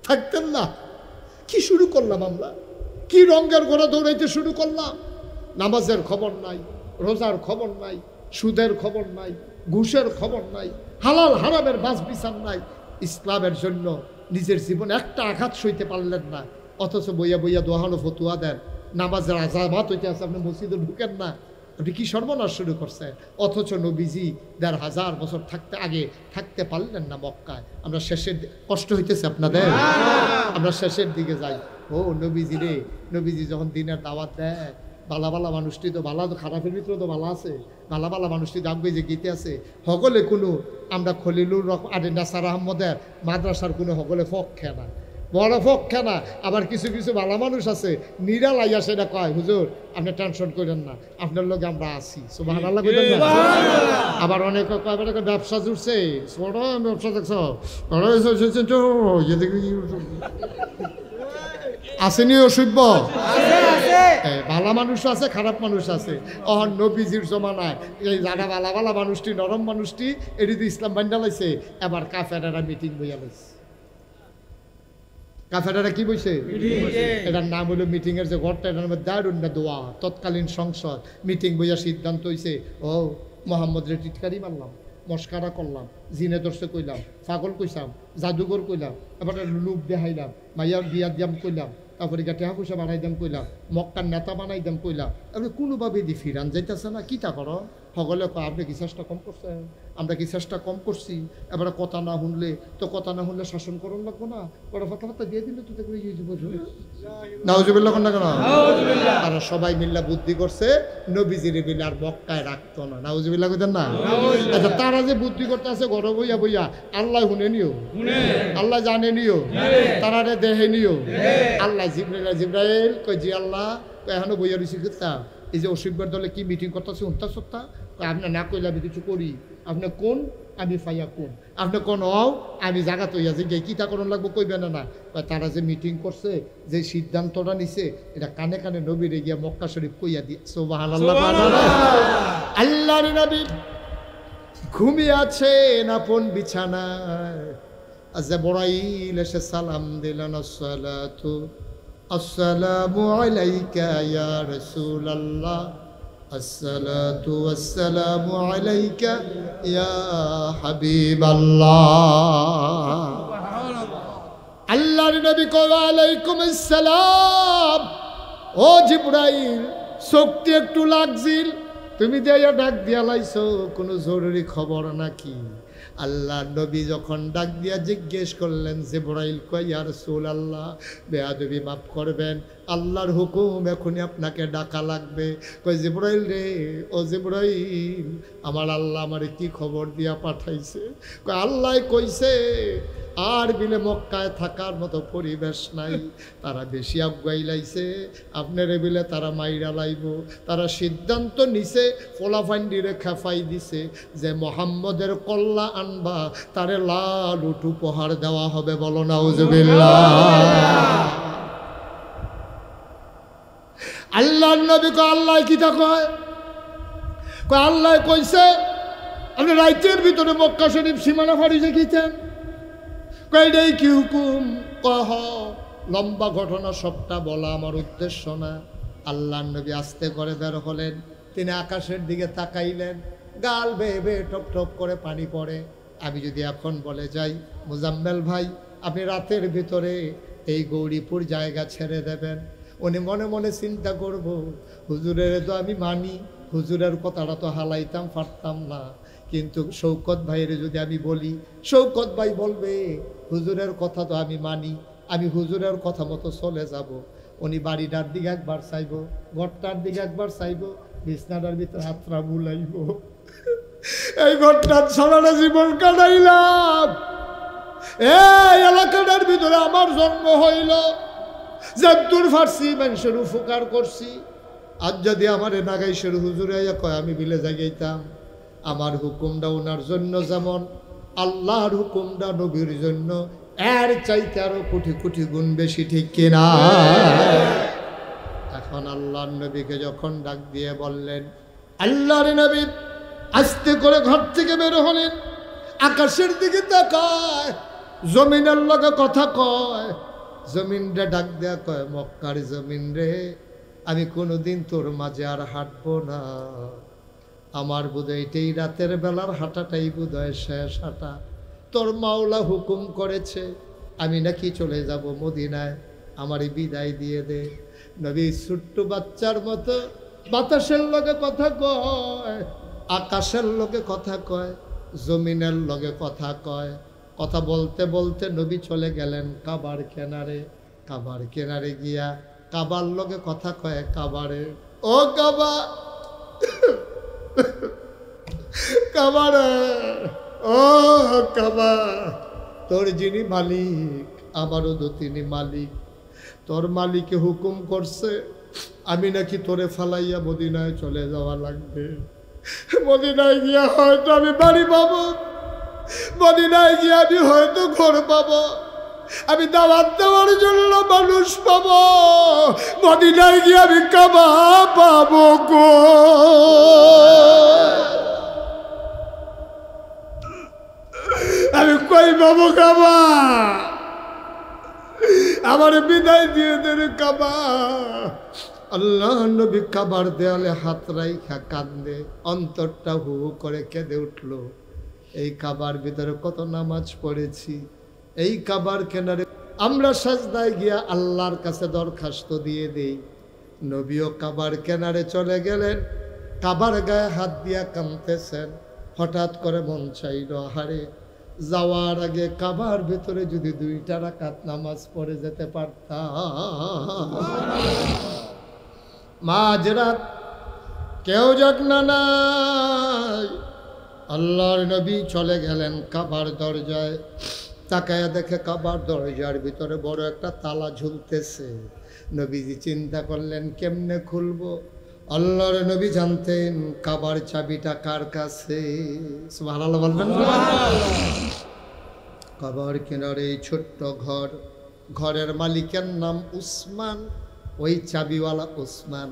থাকতেন না। কি শুরু করলাম আমরা, কি রঙের ঘোড়া দৌড়াইতে শুরু করলাম। নামাজের খবর নাই, রোজার খবর নাই, সুদের খবর নাই, ঘুষের খবর নাই, হালাল হারামের বাস বিচার নাই। ইসলামের জন্য নিজের জীবনে একটা আঘাত সইতে পারলেন না, অথচ বইয়া বইয়া দোহানো ফতুয়া দেন। নামাজের আজামাত হইতে আছে, আপনি মসজিদে ঢুকেন না, আপনি কি সর্বনাশ শুরু করছেন। অথচ নবীজি 1500 বছর থাকতে পারলেন না মক্কায়। আমরা শেষের কষ্ট হইতেছে আপনাদের, আমরা শেষের দিকে যাই। ও নবীজি রে, নবীজি যখন দিনের দাওয়াত দেয়, বালা বালা মানুষটি তো বালা, তো খারাপের ভিতরে তো বালা আছে। বালা বালা মানুষটি দাগবে যে গীতে আছে হগলে কোনো আমরা খলিলুর আরে নাসার আহমদের মাদ্রাসার কোনো হগলে পক্ষে না, বড় পক্ষে না। আবার কিছু কিছু ভালো মানুষ আছে নিরালাইয়া সেটা কয় হুজুর আপনি টেনশন করেন না, আপনার লোক আমরা আছি। সুবহানাল্লাহ কইতেন না? আবার অনেকে কয় ব্যবসা জুড়ছে, ব্যবসা দেখছ আসেনি অসভ্য। ভালো মানুষ আছে, খারাপ মানুষ আছে। নবীজির জমানায় এই যারা ভালা ভালা মানুষটি, নরম মানুষটি এটি তো ইসলাম বান্ডা লাইছে। এবার কাফেরেরা মিটিং বইয়া লাইছে। কাফেরেরা কি বইছে? এটার নাম হলো মিটিং এর যে ঘরটা, এটার নাম দারুন দোয়া। তৎকালীন সংসদ মিটিং বইয়া সিদ্ধান্ত হইছে, ও মোহাম্মদ রে টিটকারি মারলাম, মস্কারা করলাম, জিনে দর্শে কইলাম, পাগল কইসাম, জাদুঘর কইলাম, এবার লুক দেখাইলাম, মাইয়ার বিয়া দিয়াম কইলাম, তারপরে টেহা পয়সা বানাই দাম কইলাম, মক্কার নেতা বানাই দাম কইলাম। আপনি কোনোভাবে দি ফিরান যাইতেছে না, কিতা করো সকলে কয় আপনি কি চেষ্টা কম করছেন, আমরা কি চেষ্টা কম করছি, এবারে কথা না শুনলে তো কথা না শুনলে শাসন করুন লাগবো না, ওরা ফাতা ফাতা দিয়ে দিলে তো দেখবে ইয়ে বুঝবে নাউজুবিল্লাহ কোন না কেন। তারা সবাই মিল্লা বুদ্ধি করছে নবীজির বিলে আর মক্কায় রাখতো না, নাউজুবিল্লাহ কইতেন না। আচ্ছা তারা যে বুদ্ধি করতে আছে ঘর বইয়া বইয়া, আল্লাহ শুনে নিও, আল্লাহ জানে নিও, তারা রে দেহে নিও, আল্লাহ জিব্রাইল কই জি আল্লাহ এখনো বইয়া রয়েছি কিতা এই যে অসিফের দলে কি মিটিং করতেছে উন্তা সত্তা, আপনি না কইলে আমি কিছু করি, আপনি কোন আমি ফাইয়া কোন, আপনি কোন হও আমি জায়গা তৈয়া যে কিতা করণ লাগবো কইবে না না। তারা যে মিটিং করছে যে সিদ্ধান্তটা নিছে এটা কানে কানে নবীরে গিয়া মক্কা শরীফ কইয়া দিয়ে সুবহানাল্লাহ। আল্লাহর নবী ঘুমিয়ে আছেন আপন বিছানায়, জিবরাইল এসে সালাম দিলেন আসসালাতু আসসালামু আলাইকা ইয়া রাসূলুল্লাহ, আসসালাতু ওয়াসসালামু আলাইকা ইয়া হাবিবাল্লাহ। আল্লাহর নবী কয় আলাইকুম আসসালাম। ও জিবরাইল শক্তি একটু লাগছিল, তুমি দিয়া ডাক দিয়া লাইছো, কোনো জরুরি খবর নাকি? আল্লাহ নবী যখন ডাক দিয়া জিজ্ঞেস করলেন জিবরাইল কয় ইয়া রাসূলুল্লাহ বেয়াদবি মাফ করবেন, আল্লাহর হুকুম এখনই আপনাকে ডাকা লাগবে। কয় জিবরাইল রে, ও জিবরাইল আমার আল্লাহ আমারে কি খবর দিয়া পাঠাইছে? কয় আল্লাহ কইছে আর বিলে মক্কায় থাকার মতো পরিবেশ নাই, তারা বেশি আগুয়াই লাইছে, আপনার বিলে তারা মাইরা লাইব। তারা সিদ্ধান্ত নিছে ফোলাফান্ডিরে খেফাই দিছে যে মোহাম্মদের কল্লা আনবা তারে লাল উট উপহার দেওয়া হবে, বলো নাউজুবিল্লাহ। আল্লাহর নবী কয় আল্লাহ কিতা কয়? কয় আল্লাহ কইছে আপনি রাইতের ভিতরে মক্কা শরীফ সীমানা ফাড়ি দেখিতেন। কয়টাই কি হুকুম? কহ লম্বা ঘটনা সবটা বলা আমার উদ্দেশ্য না। আল্লাহর নবী আস্তে করে বের হলেন, তিনি আকাশের দিকে তাকাইলেন, গাল বেয়ে বেয়ে টপ টপ করে পানি পড়ে। আমি যদি এখন বলে যাই মুজাম্মেল ভাই আপনি রাতের ভিতরে এই গৌরীপুর জায়গা ছেড়ে দেবেন, উনি মনে মনে চিন্তা করব হুজুরের তো আমি মানি, হুজুরের কথাটা তো হালাইতাম পারতাম না, কিন্তু শৌকত ভাইয়ের যদি আমি বলি শৌকত ভাই বলবে হুজুরের কথা তো আমি মানি, আমি হুজুরের কথা মতো চলে যাব। উনি বাড়িটার দিকে একবার চাইব, ঘরটার দিকে একবার চাইব, বিছনাটার ভিতরে হাতরা বুলাইব। এই ঘরটার সারাটা জীবন কাটাইলাম, এই এলাকাটার ভিতরে আমার জন্ম হইল, যদ্দূর ফার্সি মানুষের উপকার করছি। আজ যদি আমার নাগাইশের হুজুরে কয় আমি বিলে জাগাইতাম, আমার হুকুমটা ওনার জন্য যেমন আল্লাহর হুকুমটা নবীর জন্য এর চাইতে আরো কোটি কোটি গুণ বেশি, ঠিক কিনা? এখন আল্লাহর নবীকে যখন ডাক দিয়ে বললেন, আল্লাহর নবী আস্তে করে ঘর থেকে বের হলেন, আকাশের দিকে তাকায়, জমিনের লগে কথা কয়, জমিন রে ডাক দেয়া কয় মক্কার জমিন রে আমি কোনোদিন তোর মাঝে আর হাঁটবো না, আমার বোধহয় এটাই রাতের বেলার হাঁটাটাই বোধহয় শেষ হাঁটা। তোর মাওলা হুকুম করেছে আমি নাকি চলে যাব মদিনায়, আমারই বিদায় দিয়ে দে। নবী ছোট্ট বাচ্চার মতো বাতাসের লগে কথা কয়, আকাশের লগে কথা কয়, জমিনের লগে কথা কয়। কথা বলতে বলতে নবী চলে গেলেন কাবার কিনারে। কাবার কিনারে গিয়া কাবার লগে কথা কয় কাবারে, ও কাবা কাবারে, ও কাবা তোর যিনি মালিক আমারও তো তিনি মালিক, তোর মালিকে হুকুম করছে আমি নাকি তোরে ফালাইয়া মদিনায় চলে যাওয়া লাগবে। মদিনায় গিয়া হয়তো আমি বাড়ি পাবো, মদিনায় গিয়ে আমি হয়তো ঘর পাবো, আমি দাওয়াত দেওয়ার জন্য মানুষ পাবো, মদিনায় গিয়ে আমি কাবা পাবো গো। আমি কই পাবো কাবা? আমার বিদায় দিয়ে দেন কাবা। আল্লাহ নবী কাবার দেয়ালে হাত রাইখা কান্দে, অন্তরটা হু হু করে কেঁদে উঠলো। এই কাবার ভিতরে কত নামাজ পড়েছি, এই কাবার কিনারে আমরা সাজদায় গিয়া আল্লাহর কাছে দরখাস্ত দিয়ে দেই। নবীও কাবার কিনারে চলে গেলেন, কাবার গায়ে হাত দিয়া কাঁদতেছেন। হঠাৎ করে মন চাইল, হারে যাওয়ার আগে কাবার ভেতরে যদি 2টা রাকাত নামাজ পড়ে যেতে পারতাম। মাঝরাত কেউ জাগনা নাই, আল্লাহর নবী চলে গেলেন কাবার দরজায়। তাকায়া দেখে কাবার দরজার ভিতরে বড় একটা তালা ঝুলতেছে। নবীজি চিন্তা করলেন কেমনে খুলবো। আল্লাহর নবী জানতেন কাবার চাবিটা কার কাছে। সুবহানাল্লাহ বলবেন না? কাবার কিনারে এই ছোট্ট ঘর, ঘরের মালিকের নাম উসমান, ওই চাবিওয়ালা উসমান।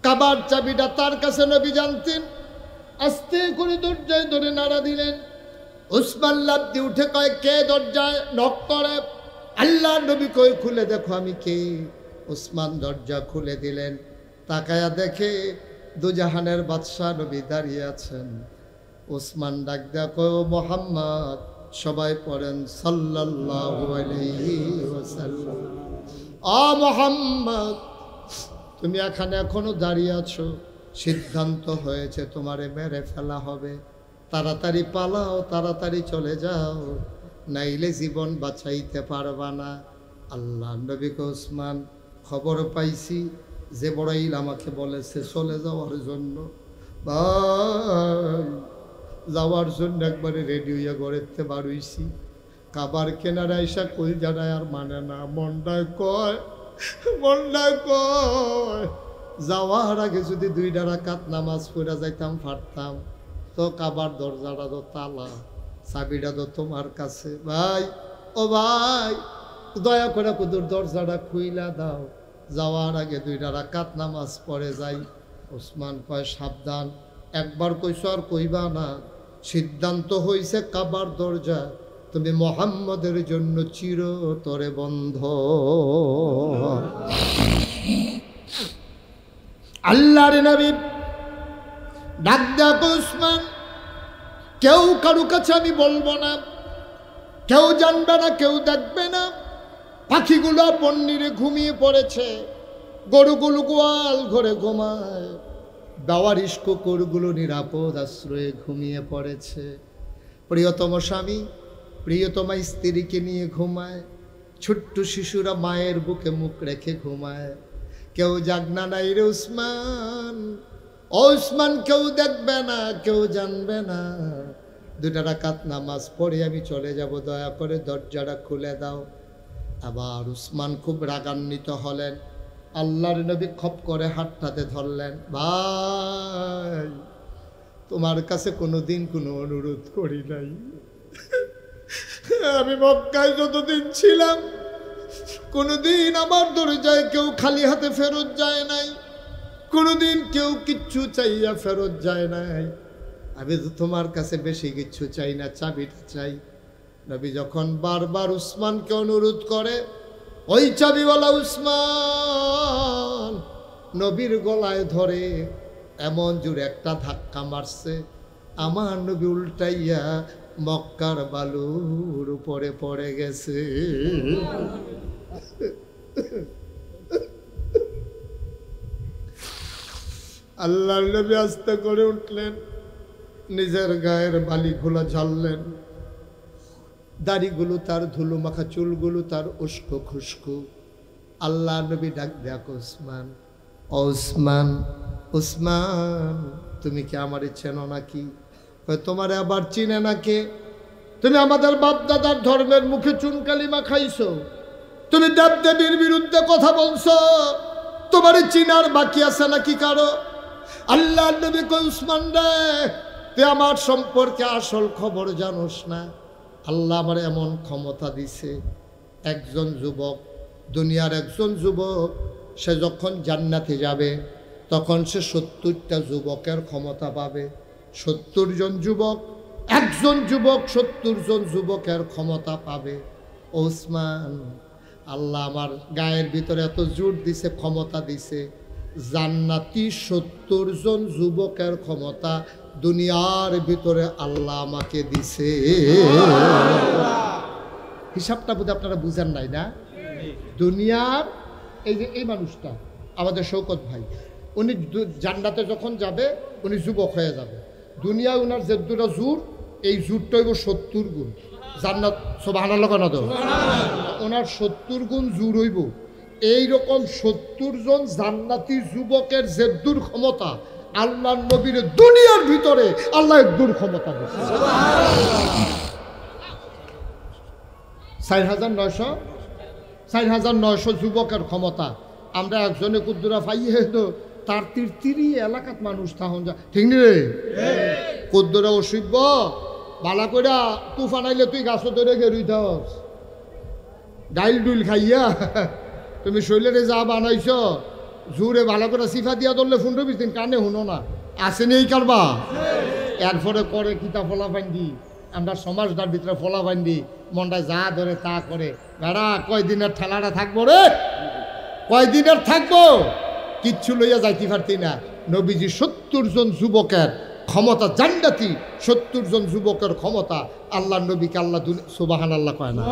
কাবার চাবিটা তার কাছে নবী জানতেন। আস্তে করে দরজায় ধরে নাড়া দিলেন। উসমান লাফ দিয়ে উঠে কয়, কে দরজায় নক করে? আল্লাহ নবী কই, খুলে দেখো আমি কে। উসমান দরজা খুলে দিলেন। তাকায়া দেখে দুজাহানের বাদশাহ নবী দাঁড়িয়ে আছেন। উসমান ডাক দেখো, মোহাম্মদ। সবাই পড়েন সাল্লাল্লাহু আলাইহি ওয়াসাল্লাম। আ মোহাম্মদ, তুমি এখনো দাঁড়িয়ে আছো। সিদ্ধান্ত হয়েছে তোমারে মেরে ফেলা হবে। তাড়াতাড়ি পালাও, তাড়াতাড়ি চলে যাও, নাইলে জীবন বাঁচাইতে পারবা না। আল্লাহ নবীকে উসমান, খবর পাইছি জিবরাইল আমাকে বলেছে চলে যাওয়ার জন্য। ভাই যাওয়ার জন্য একবারে রেডি হইয়া ঘরেতে বার হইছি। কাবার কেনারা এসা কই জানায় আর মানে না, মনটায় কয় যাওয়ার আগে যদি 2টা রাকাত নামাজ পড়া যাইতাম পারতাম। তো কাবার দরজাটা তো তালা, চাবিটা তো তোমার কাছে। ভাই ও ভাই, দয়া করে কুদুর দরজাটা খুইলা দাও, যাওয়ার আগে 2টা রাকাত নামাজ পড়ে যাই। ওসমান কয়, সাবধান, একবার কইছো আর কইবা না। সিদ্ধান্ত হইছে কাবার দরজা তুমি মোহাম্মদের জন্য চিরতরে বন্ধ। আল্লাহর নবী ডাক দেখো উসমান, কেউ কারো কাছে আমি বলবো না, কেউ জানবে না, কেউ দেখবে না। পাখিগুলো পন্নিরে ঘুমিয়ে পড়েছে, গরুগুলো গোয়াল ঘরে ঘুমায়, বেওয়ারিশ কুকুরগুলো নিরাপদ আশ্রয়ে ঘুমিয়ে পড়েছে। প্রিয়তম স্বামী প্রিয়তমা স্ত্রীকে নিয়ে ঘুমায়, ছোট্ট শিশুরা মায়ের বুকে মুখ রেখে ঘুমায়। কেউ জাগনা নাই রে উসমান, ও উসমান, কেউ দেখবে না, কেউ জানবে না। 2টা রাকাত নামাজ পড়ে আমি চলে যাব, দয়া করে দরজাটা খুলে দাও। আবার উসমান খুব রাগান্বিত হলেন। আল্লাহর নবী খপ করে হাতটাতে ধরলেন। ভাই তোমার কাছে কোনোদিন কোনো অনুরোধ করি নাই। আমি মক্কায় যতদিন ছিলাম কোনোদিন আমার দরজায় কেউ খালি হাতে ফেরত যায় নাই, কোনোদিন কেউ কিচ্ছু চাইয়া ফেরত যায় নাই। আমি তো তোমার কাছে বেশি কিচ্ছু চাই না, চাবিটা চাই। নবী যখন বারবার উসমানকে অনুরোধ করে, ওই চাবিওয়ালা উসমান নবীর গলায় ধরে এমন জোরে একটা ধাক্কা মারছে, আমার নবী উল্টাইয়া মক্কার বালুর উপরে পড়ে গেছে। আল্লাহর নবী আস্তে করে উঠলেন, নিজের গায়ের বালিগুলো ঝাড়লেন, দাড়িগুলো তার ধুলো মাখা, চুলগুলো তার উস্কো খুস্কো। আল্লাহ নবী ডাক দেখ, উসমান, ওসমান, উসমান, তুমি কি আমারে চেনো নাকি? তোমারে আবার চিনে নাকি? তুমি আমাদের বাপ দাদার ধর্মের মুখে চুনকালি মাখাইছো, তুমি দেবদেবীর বিরুদ্ধে কথা বলছো, তোমারে চিনার বাকি আছে নাকি কারো? আল্লাহ নবী কই, উসমান রে, তুই আমার সম্পর্কে আসল খবর জানোস না। আল্লাহ আমার এমন ক্ষমতা দিছে, একজন যুবক, দুনিয়ার একজন যুবক, সে যখন জান্নাতে যাবে তখন সে 70টা যুবকের ক্ষমতা পাবে। 70 জন যুবক, একজন যুবক 70 জন যুবকের ক্ষমতা পাবে। ওসমান, আল্লাহ আমার গায়ের ভিতরে এত জোর দিছে, ক্ষমতা দিছে, জান্নাতি 70 জন যুবকের ক্ষমতা দুনিয়ার ভিতরে আল্লাহ আমাকে দিছে। হিসাবটা বোধহয় আপনারা বুঝেন নাই না? দুনিয়ার এই যে এই মানুষটা আমাদের শৌকত ভাই, উনি জান্নাতে যখন যাবে উনি যুবক হয়ে যাবে। দুনিয়ায় উনার যে দুটা জোর, এই জোরটা হইব 70 গুণ। জান্নাত সুবহানাল্লাহ কেন তো ওনার 70 গুণ জোর হইব। এইরকম 70 জন জান্নাতি যুবকের যে দূর ক্ষমতা, আল্লাহ নবীর দুনিয়ার ভিতরে আল্লাহ দূর ক্ষমতা দিয়েছে। 4,900 যুবকের ক্ষমতা। আমরা একজনে কুদ্দুরা পাইয়ে তো তার তিরি এলাকাত মানুষ তখন যা, ঠিক নি রে? কুদ্দুরা অসিব্য বালা কইরা তুফান আইলে তুই গাছ ধরে গেরুই থাস, ডাইল ডুইল খাইয়া তুমি শৈলেরে যা বানাইছ জোরে ভালো করে সিফা দিয়া ধরলে 15-20 দিন কানে শুনো না, আসেনি এই কারবা। এরপরে করে কিতা ফলা ফান্দি, আমরা সমাজটার ভিতরে ফলা ফান্দি, মনটায় যা ধরে তা করে। বেড়া কয়দিনের ঠেলাটা থাকবো রে, কয়দিনের থাকবো, কিচ্ছু লইয়া যাইতে পারতি না। নবীজি 70 জন যুবকের ক্ষমতা, জান্নাতি 70 জন যুবকের ক্ষমতা। আল্লাহ নবীকে আল্লাহ সুবহানাল্লাহ কয় না?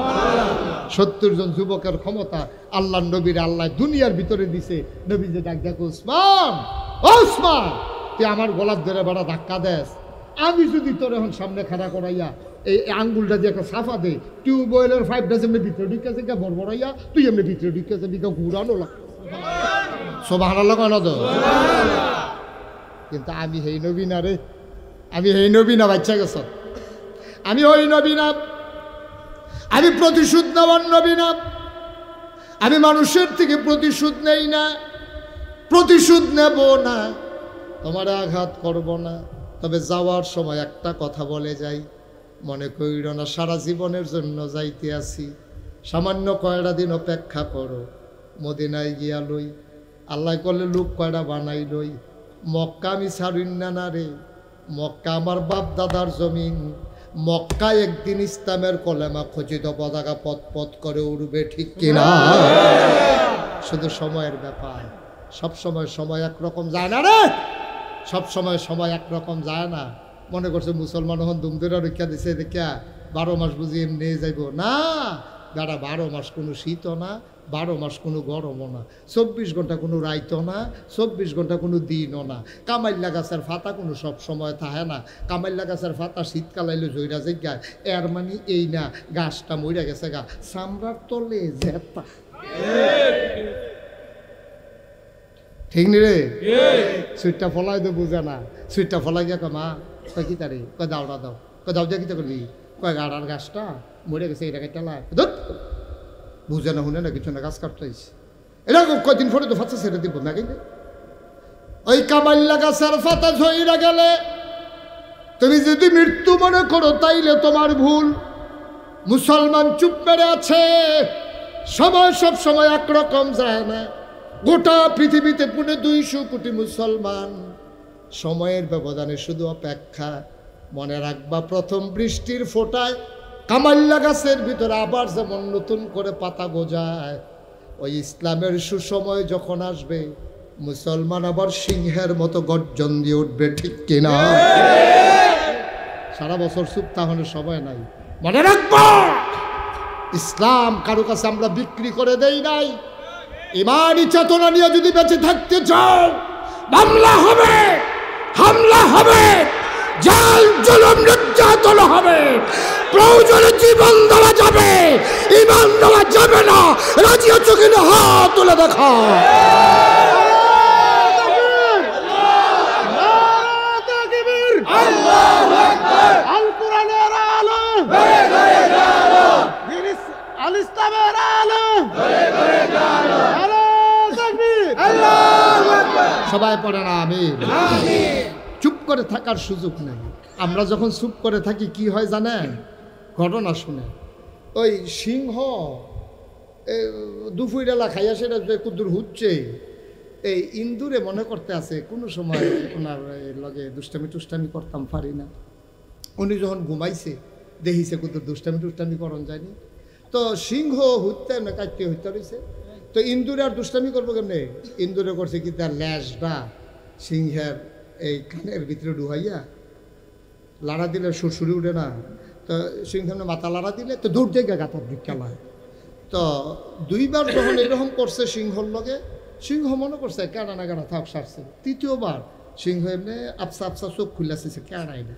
70 জন যুবকের ক্ষমতা আল্লাহ নবীর আল্লাহ দুনিয়ার ভিতরে দিছে। নবী যে ডাক দেখো, উসমান, ও উসমান, তুই আমার গলার ধরে বড় ধাক্কা দেস, আমি যদি তোর এখন সামনে খাড়া করাইয়া এই আঙ্গুলটা দিয়ে একটা সাফা দে, টিউবওয়েলের পাইপটা যেমনি ভিতরে ঢুকেছে গা বড়বড়াইয়া, তুই এমনি ভিতরে ঢুকেছে বিকা ঘুরানো লাগ। সুবহানাল্লাহ কয় না তো? কিন্তু আমি হেই নবী না রে, আমি হেই নবী না, বাচ্চা গেছ, আমি ওই নবী না, আমি প্রতিশোধ নেওয়ার নবী না, আমি মানুষের থেকে প্রতিশোধ নেই না, প্রতিশোধ নেব না, তোমার আঘাত করব না। তবে যাওয়ার সময় একটা কথা বলে যাই, মনে কইর না সারা জীবনের জন্য যাইতে আসি, সামান্য কয়টা দিন অপেক্ষা করো, মদিনায় গিয়া লই, আল্লাহ করলে লোক কয়টা বানাই লই। মক্কা আমি ছাড়ুন না রে, মক্কা আমার বাপ দাদার জমিন, মক্কা একদিন ইসলামের কলেমা খচিত পতাকা পথ পথ করে উড়বে, ঠিক কিনা? শুধু সময়ের ব্যাপার, সব সময় সময় একরকম যায় না রে, সব সময় সময় একরকম যায় না। মনে করছে মুসলমান হন দুমদুরা রক্ষা দিছে দেখা 12 মাস বুঝি এমনি যাইব না। বেড়া 12 মাস কোনো শীতও না, 12 মাস কোনো গরমও না, 24 ঘন্টা কোনো রাইতও না, 24 ঘন্টা কোনো দিনও না। কামাইল্লা গাছের ফাতা কোনো সব সময় থাকে না। কামাইল্লা গাছের ফাতা শীতকাল আইলে জইরা জায়গায়, এর মানে এই না গাছটা মইরা গেছে গা, চামড়ার তলে জেতা, ঠিক নি রে? সুইটটা ফলাই তো বুঝে না, সুইটটা ফলাই গিয়া কয় মা, কয় কি তারে, কয় দাওটা দাও, কয় দাও দিয়ে কিতা করবি, কয় গাড়ার গাছটা মরে গেছে, এটা কেটে বুঝে না, শুনে না, কিছু না, গাছ কাটতেছে। এরকম কয়দিন পরে তো ফাঁচা ছেড়ে দিব না, কিন্তু ওই কামাইল্লা গাছের ফাতা ঝইরা গেলে তুমি যদি মৃত্যু মনে করো তাইলে তোমার ভুল। মুসলমান চুপ মেরে আছে, সময় সব সময় একরকম যায় না। গোটা পৃথিবীতে 250 কোটি মুসলমান, সময়ের ব্যবধানে শুধু অপেক্ষা। মনে রাখবা, প্রথম বৃষ্টির ফোঁটায় কামাইল্লা গাছের ভিতরে আবার যেমন নতুন করে পাতা গজায়, ওই ইসলামের সুসময় যখন আসবে, মুসলমান আবার সিংহের মতো গর্জন দিয়ে উঠবে, ঠিক কিনা? সারা বছর চুপ তাহলে সময় নাই। মনে রাখবা, ইসলাম কারো কাছে আমরা বিক্রি করে দেই নাই। ইমানি চেতনা নিয়ে যদি বেঁচে থাকতে চাও, মামলা হবে, হামলা হবে, জাল জুলুম নির্যাতন হবে, প্রয়োজনে জীবন দেওয়া যাবে, ইমান দেওয়া যাবে না। রাজি আছো কিনা হাত তুলে দেখা। আল কোরআনের আলো, আল ইসলামের আলো, সবাই পড়ে না আমিন। চুপ করে থাকার সুযোগ নেই। আমরা যখন চুপ করে থাকি কি হয় জানেন? ঘটনা শুনে, ওই সিংহ দুপুরেলা খাইয়া সেটা যে কুদ্দুর হচ্ছে, এই ইন্দুরে মনে করতে আছে কোনো সময় ওনার লগে দুষ্টামি টুষ্টামি করতাম পারি না। উনি যখন ঘুমাইছে দেখিছে কুদ্দুর দুষ্টামি টুষ্টামি করন যায়নি, তো সিংহ হইতে না কাটতে হইতে রয়েছে। তো ইন্দুরে আর দুষ্টামি করবো কেমনে? ইন্দুরে করছে কি, তার ল্যাসটা সিংহের এই কানের ভিতরে ডুহাইয়া লাড়া দিলে সুরসুরি উঠে না, তো সিংহের মাথা লাড়া দিলে তো দূর থেকে গাতার দিক খেলায়। তো 2 বার যখন এরকম করছে সিংহর লগে, সিংহ মনে করছে কেনা না কেনা থাক সারছে। 3য় বার সিংহ এমনি আপসা আপসা চোখ খুললাছে কেনাই না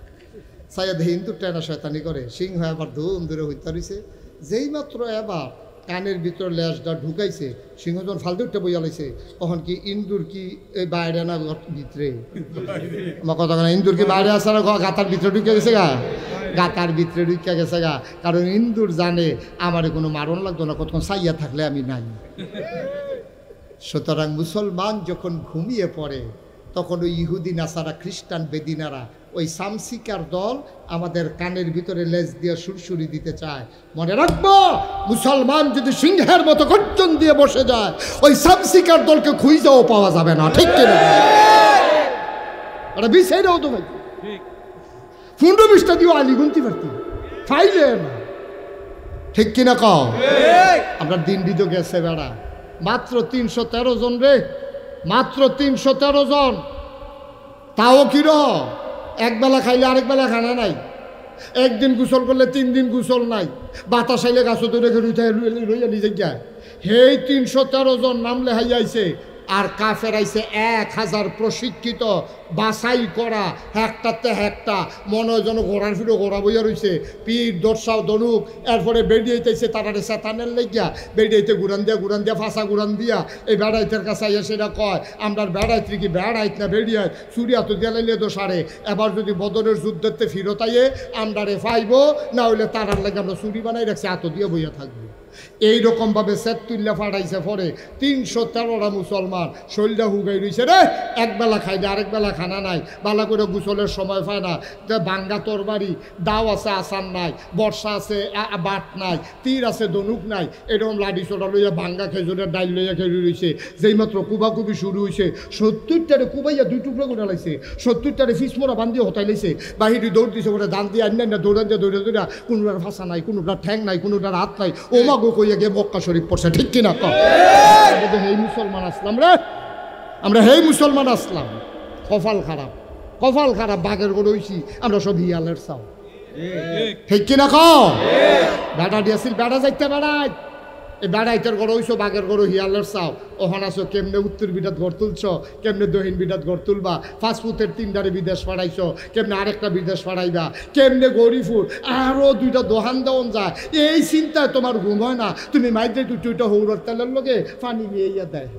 সাইয়া দেহে হিন্দু টেনা শয়তানি করে সিংহ আবার ধুম ধরে হইতে রয়েছে যেই মাত্র এবার কানের ভিতর লেজটা ঢুকাইছে সিংহ যখন ফালতুরটা বইয়া লাইছে তখন কি ইন্দুর কি এই বাইরে না ভিতরে আমার কথা না ইন্দুর কি বাইরে আসে না গাতার ভিতরে ঢুকে গেছে গা গাতার ভিতরে ঢুকে গেছে গা কারণ ইন্দুর জানে আমারে কোনো মারণ লাগতো না কতক্ষণ সাইয়া থাকলে আমি নাই। সুতরাং মুসলমান যখন ঘুমিয়ে পড়ে তখন ওই ইহুদি নাসারা খ্রিস্টান বেদিনারা ওই সামসিকার দল আমাদের কানের ভিতরে লেজ দিয়ে সুরসুরি দিতে চায়। মনে রাখবো মুসলমান যদি সিংহের মতো গর্জন দিয়ে বসে যায় ওই সামসিকার দলকে খুঁজেও পাওয়া যাবে না, ঠিক কিনা? ওরা বিষয়টাও তো ভাই 15-20টা দিও আলি গুনতে পারতি ফাইলে না, ঠিক কিনা কও? আপনার দিন বিদো গেছে বেড়া মাত্র 313 জন রে, মাত্র 313 জন। তাও কিরো একবেলা খাইলে আরেক বেলা খানা নাই, একদিন গোসল করলে 3 দিন গোসল নাই, বাতাস আইলে গাছ ধরে লইয়া নিজে যায়। হেই 313 জন নাম লেহাই আইছে আর কাফের আইছে 1000 প্রশিক্ষিত বাছাই করা একটাতে একটা মনে হয় যেন ঘোড়ার ফিরো ঘোড়া বইয়া রয়েছে পীর দর্শাও দনুক এরপরে বেড়িয়েছে তারারে সেতানের লেগিয়া বেড়িয়েতে গুড়ান দিয়া ফাঁসা গুড়ান দিয়া এই বেড়াইতের কাছে আইয়া সেটা কয় আমরা বেড়াইতে কি বেড়াইত না বেড়িয়ায় চুরিয়া তো গেলাইলে তো সারে এবার যদি বদরের যুদ্ধেতে ফিরত আইয়ে আমরা রে ফাইব না হইলে তারার লেগে আমরা চুরি বানাই রাখছি এত দিয়ে বইয়া থাকবো। এইরকমভাবে সেতুল্লা ফাটাইছে পরে 313টা মুসলমান শরীরটা হুগাই রয়েছে রে, একবেলা খাই না আরেক বেলা খানা নাই, বালা করে গোসলের সময় পায় না, বাঙ্গা তরবারি দাও আছে আসান নাই, বর্ষা আছে বাট নাই, তীর আছে দনুক নাই, এরকম লাডি চোটা লইয়া বাঙ্গা খেজুরের ডাইল লইয়া খেয়ে রয়েছে। যেই মাত্র কুবাকুবি শুরু হয়েছে 70টারে কুবাইয়া 2 টুকরো করে লাইছে, 70টারে ফিসমোড়া বান্ধিয়ে হতাই লাইছে, বাহিরে দৌড় দিছে ওরা দান দিয়ে আন্না না দৌড়ান দিয়ে দৌড়ে দৌড়া, কোনোটার ভাষা নাই, কোনোটার ঠ্যাং নাই, কোনোটার হাত নাই, ওমা গো কইয়া গিয়ে মক্কা শরীফ পড়ছে, ঠিক কিনা? হেই মুসলমান আসলাম রে, আমরা হেই মুসলমান আসলাম। কপাল খারাপ, কপাল খারাপ, বাঘের গরু হইছি আমরা সব হিয়ালের চাও, ঠিক কিনা? বেড়া দিয়েছিল বেড়া যাইতে বেড়াই এই বেড়াইতের গড় হইছো বাঘের গরু হিয়ালের চাও। ওখান আসো কেমনে উত্তর বিরাট ঘর তুলছ, কেমনে দক্ষিণ বিরাট ঘর তুলবা, ফাস্টফুডের 3টারে বিদেশ পাঠাইছো, কেমনে আরেকটা বিদেশ পাঠাইবা, কেমনে গরিফুর আরো 2টা দোহান দেওয়ান যায়, এই চিন্তায় তোমার ঘুম হয় না। তুমি মাইতে টুইটা হৌরর তেলের লগে পানি নিয়ে ইয়া দেয়,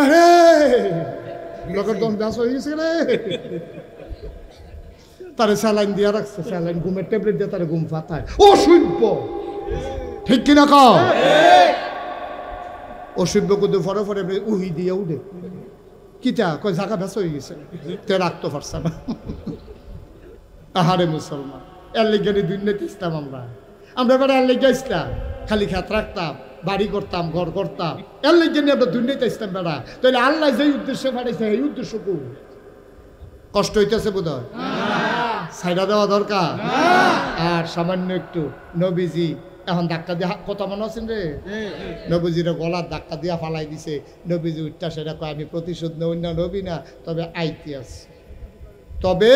আরে লোকের দম ব্যাস হয়ে গেছে রে, তারে স্যালাইন দিয়া রাখছে, স্যালাইন ঘুমের ট্যাবলেট দিয়ে তারে ঘুম ফাতায়, অসভ্য, ঠিক কিনা? অসভ্য কিন্তু ফরে ফরে উহি দিয়ে উঠে কিটা কয় জায়গা ব্যাস হয়ে গেছে, তে রাখতে পারছে না। আহারে মুসলমান, এর লেগে দুর্নীতি ইসলাম আমরা বেড়া এর লেগে ইসলাম খালি খেত রাখতাম, বাড়ি করতাম, ঘর করতাম, এর লেগে নিয়ে আমরা দুর্নীতি ইসলাম বেড়া। তাহলে আল্লাহ যেই উদ্দেশ্যে পাঠাইছে এই উদ্দেশ্য কোন? কষ্ট হইতেছে বোধ হয়, ছাইড়া দেওয়া দরকার। আর সামান্য একটু নবীজি এখন ধাক্কা দিয়ে কথা মনে আছেন রে, নবীজির গলার ধাক্কা দিয়া ফালাই দিছে, নবীজি উঠটা সেটা কয় আমি প্রতিশোধ নেই, অন্য নবী না, তবে আইতে আছে, তবে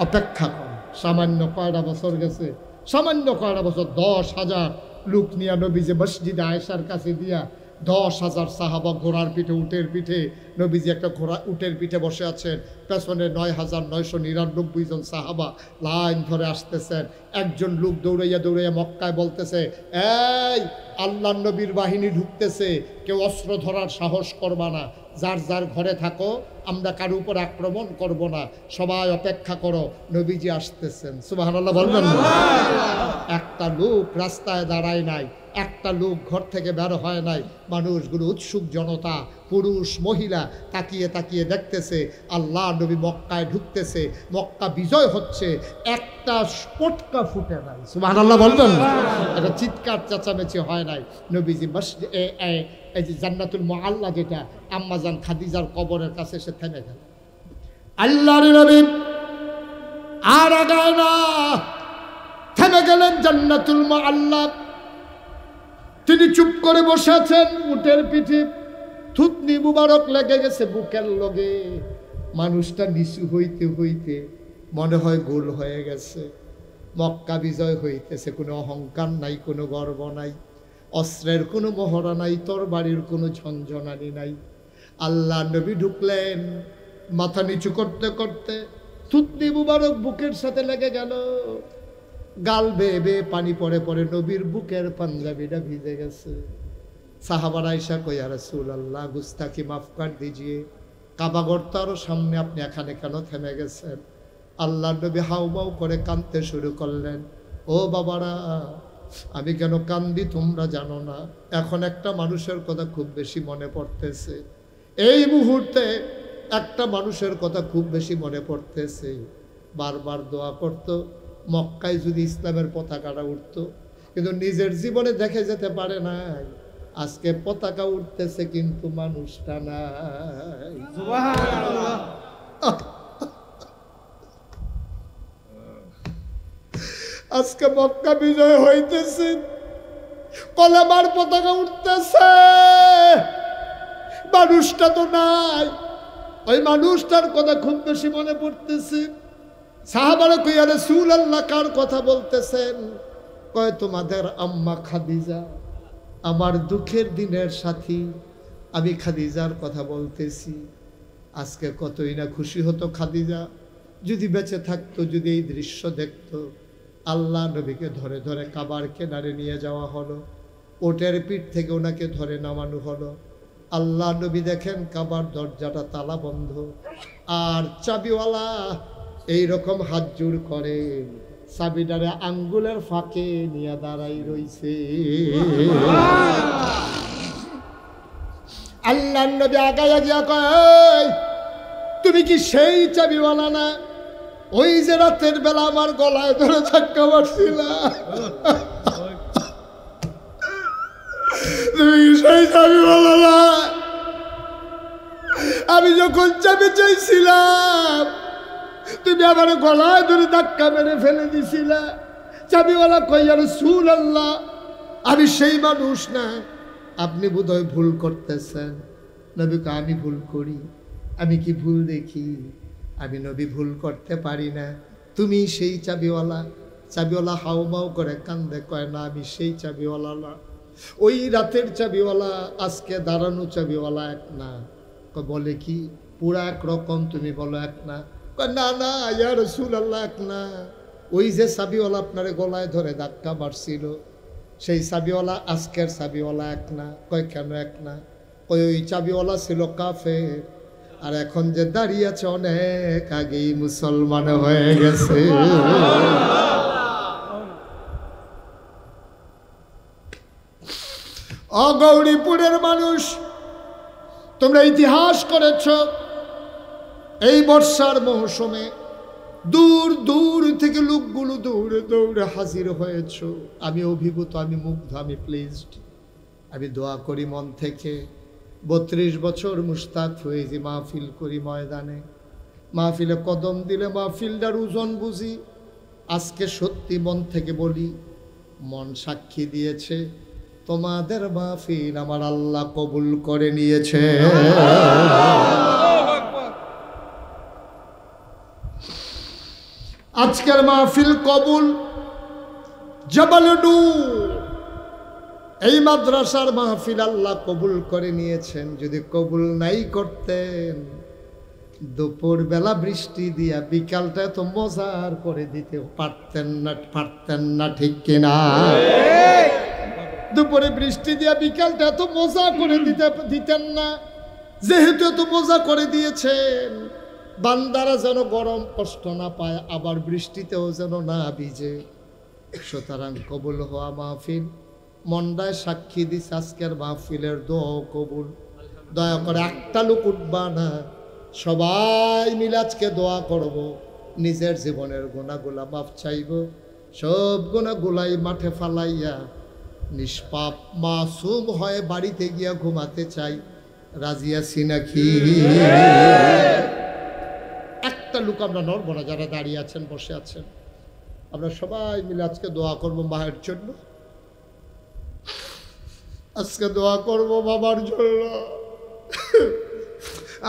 অপেক্ষা কর। সামান্য কয়টা বছর গেছে, সামান্য কয়টা বছর 10,000 লোক নিয়ে নবীজি মসজিদে আয়েশার কাছে দিয়া 10,000 সাহাবা ঘোড়ার পিঠে উটের পিঠে, নবীজি একটা ঘোড়া উটের পিঠে বসে আছেন, পেছনে 9,999 জন সাহাবা লাইন ধরে আসতেছেন। একজন লোক দৌড়াইয়া মক্কায় বলতেছে, এই আল্লাহ নবীর বাহিনী ঢুকতেছে, কেউ অস্ত্র ধরার সাহস করবা না, যার যার ঘরে থাকো, আমরা কারো উপর আক্রমণ করব না, সবাই অপেক্ষা করো, নবীজি আসতেছেন। সুবহানাল্লাহ বলবেন না? একটা লোক রাস্তায় দাঁড়ায় নাই, একটা লোক ঘর থেকে বের হয় নাই, মানুষগুলো উৎসুক জনতা, পুরুষ মহিলা তাকিয়ে তাকিয়ে দেখতেছে আল্লাহ নবী মক্কায় ঢুকতেছে, মক্কা বিজয় হচ্ছে, একটা পটকা ফুটে নাই। সুবহানাল্লাহ বলবেন না? এটা চিৎকার চেঁচামেচি হয় নাই। নবীজি মসজিদ এই যে জান্নাতুল মুআল্লা যেটা আম্মাজান খাদিজার কবরের কাছে এসে থেমে গেল। আল্লাহর নবী আর আগায় না, থেমে গেলেন জান্নাতুল মুআল্লা। তিনি চুপ করে বসে আছেন, উটের পিঠে থুতনি মুবারক লেগে গেছে বুকের লগে। মানুষটা নিচু হইতে হইতে মনে হয় গোল হয়ে গেছে। মক্কা বিজয় হইতেছে, কোনো অহংকার নাই, কোনো গর্ব নাই, অস্ত্রের কোনো মহড়া নাই, তরবারির কোনো ঝঞ্ঝনানি নাই। আল্লাহ নবী ঢুকলেন, মাথা নিচু করতে করতে থুতনি মুবারক বুকের সাথে লেগে গেল, গাল বেয়ে বেয়ে পানি পড়ে পড়ে নবীর বুকের পাঞ্জাবিটা ভিজে গেছে। সাহাবারা আয়েশা কই, ইয়া রাসূলুল্লাহ গুস্তাখি মাফ কর দিজিয়ে, কাবাগর তো আরো সামনে, আপনি এখানে কেন থেমে গেছেন? আল্লাহ নবী হাউমাউ করে কাঁদতে শুরু করলেন। ও বাবারা, আমি কেন কান্দি তোমরা জানো না। এখন একটা মানুষের কথা খুব বেশি মনে পড়তেছে, এই মুহূর্তে একটা মানুষের কথা খুব বেশি মনে পড়তেছে। বারবার দোয়া করত মক্কায় যদি ইসলামের পতাকাটা উঠত, কিন্তু নিজের জীবনে দেখে যেতে পারে নাই। আজকে পতাকা উঠতেছে কিন্তু মানুষটা নাই। সুবহানাল্লাহ। আজকে মক্কা বিজয় হইতেছে, কলেমার পতাকা উঠতেছে, মানুষটা তো নাই। ওই মানুষটার কথা খুব বেশি মনে পড়তেছে। সাহাবারা কই, ইয়া রাসূলুল্লাহ কার কথা বলতেছেন? কয় তোমাদের আম্মা খাদিজা, আমার দুঃখের দিনের সাথী, আমি খাদিজার কথা বলতেছি। আজকে কতই না খুশি হতো খাদিজা যদি বেঁচে থাকতো, যদি এই দৃশ্য দেখতো। আল্লাহ নবীকে ধরে ধরে কাবার কিনারে নিয়ে যাওয়া হলো, ওটের পিঠ থেকে ওনাকে ধরে নামানো হলো। আল্লাহ নবী দেখেন কাবার দরজাটা তালা বন্ধ, আর চাবিওয়ালা এইরকম হাত জোড় করে চাবিটারে আঙ্গুলের ফাঁকে নিয়ে দাঁড়াই রইছে। আল্লাহ নবী আগায়া গিয়া কয়, তুমি কি সেই চাবিওয়ালা না? ওই যে রাতের বেলা আমার গলায় ধরে ধাক্কা মারছিলা, তুমি কি সেই চাবিওয়ালা না? আমি যখন চাবি চাইছিলাম তুমি আমার গলায় ধরে ধাক্কা মেরে ফেলে দিছিলা। চাবিওয়ালা কই, ইয়া রাসূলুল্লাহ আমি সেই মানুষ না, আপনি বোধহয় ভুল করতেছেন। নবী কয়, আমি ভুল করি? আমি কি ভুল দেখি? আমি নবী ভুল করতে পারি না, তুমি সেই চাবিওয়ালা। চাবিওয়ালা হাউমাউ করে কান্দে, কয় না আমি সেই চাবিওয়ালা না। ওই রাতের চাবিওয়ালা আজকে দাঁড়ানো চাবিওয়ালা এক না। বলে কি পুরা একরকম? তুমি বলো এক না। না না ইয়া রাসূলুল্লাহ এক না। ওই যে চাবিওয়ালা আপনার গলায় ধরে ধাক্কা মারছিল, সেই চাবিওয়ালা আজকের চাবিওয়ালা এক না। কয় কেন এক না? কই ওই চাবিওয়ালা ছিল কাফের, আর এখন যে দাঁড়িয়ে আছে অনেক আগেই মুসলমান হয়ে গেছে। অগৌরীপুরের মানুষ, তোমরা ইতিহাস করেছ। এই বর্ষার মৌসুমে দূর দূর থেকে লোকগুলো দৌড়ে দৌড়ে হাজির হয়েছ। আমি অভিভূত, আমি মুগ্ধ, আমি প্লিজড। আমি দোয়া করি মন থেকে, 32 বছর মুশতাক হয়েছি মাহফিল করি ময়দানে, মাহফিলে কদম দিলে মাহফিলটার ওজন বুঝি। আজকে সত্যি মন থেকে বলি, মন সাক্ষী দিয়েছে তোমাদের মাহফিল আমার আল্লাহ কবুল করে নিয়েছে। আজকের মাহফিল কবুল। জবাল নূর এই মাদ্রাসার মাহফিল আল্লাহ কবুল করে নিয়েছেন। যদি কবুল নাই করতেন, দুপুর বেলা বৃষ্টি দিয়া বিকালটা এত মজার করে দিতে পারতেন না, ঠিক কিনা? দুপুরে বৃষ্টি দিয়া বিকালটা এত মজা করে দিতেন না। যেহেতু এত মজা করে দিয়েছেন, বান্দারা যেন গরম কষ্ট না পায়, আবার বৃষ্টিতেও যেন না ভিজে। সুতরাং কবুল হওয়া মাহফিল, মন্ডায় সাক্ষী দিস আজকের মাহফিলের দোয়া কবুল। দয়া করে একটা লোক উঠবা না, সবাই মিলে আজকে দোয়া করব, নিজের জীবনের গুনাহগুলা মাফ চাইব। সব গুনাহগুলাই মাঠে ফালাইয়া নিষ্পাপ মাসুম হয়ে বাড়িতে গিয়া ঘুমাতে চাই। রাজি আছি নাকি? একটা লোক আমরা নড়ব না, যারা দাঁড়িয়ে আছেন বসে আছেন, আমরা সবাই মিলে আজকে দোয়া করব মায়ের জন্য। আজকে দোয়া করব বাবার জন্য।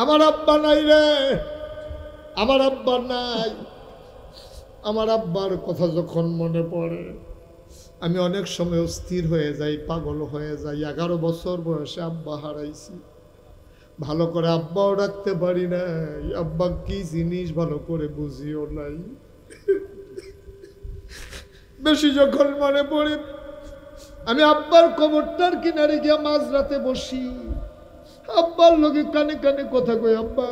আমার আব্বা নাই রে, আমার আব্বা নাই। আমার আব্বার কথা যখন মনে পড়ে আমি অনেক সময় অস্থির হয়ে যাই, পাগল হয়ে যাই। 11 বছর বয়সে আব্বা হারাইছি। ভালো করে আব্বাও ডাকতে পারি নাই, আব্বা কি জিনিস ভালো করে বুঝিও নাই। বেশি যখন মনে পড়ে আমি আব্বার কবরটার কিনারে গিয়া মাঝরাতে বসি, আব্বার লোকে কানে কানে কথা কই, আব্বা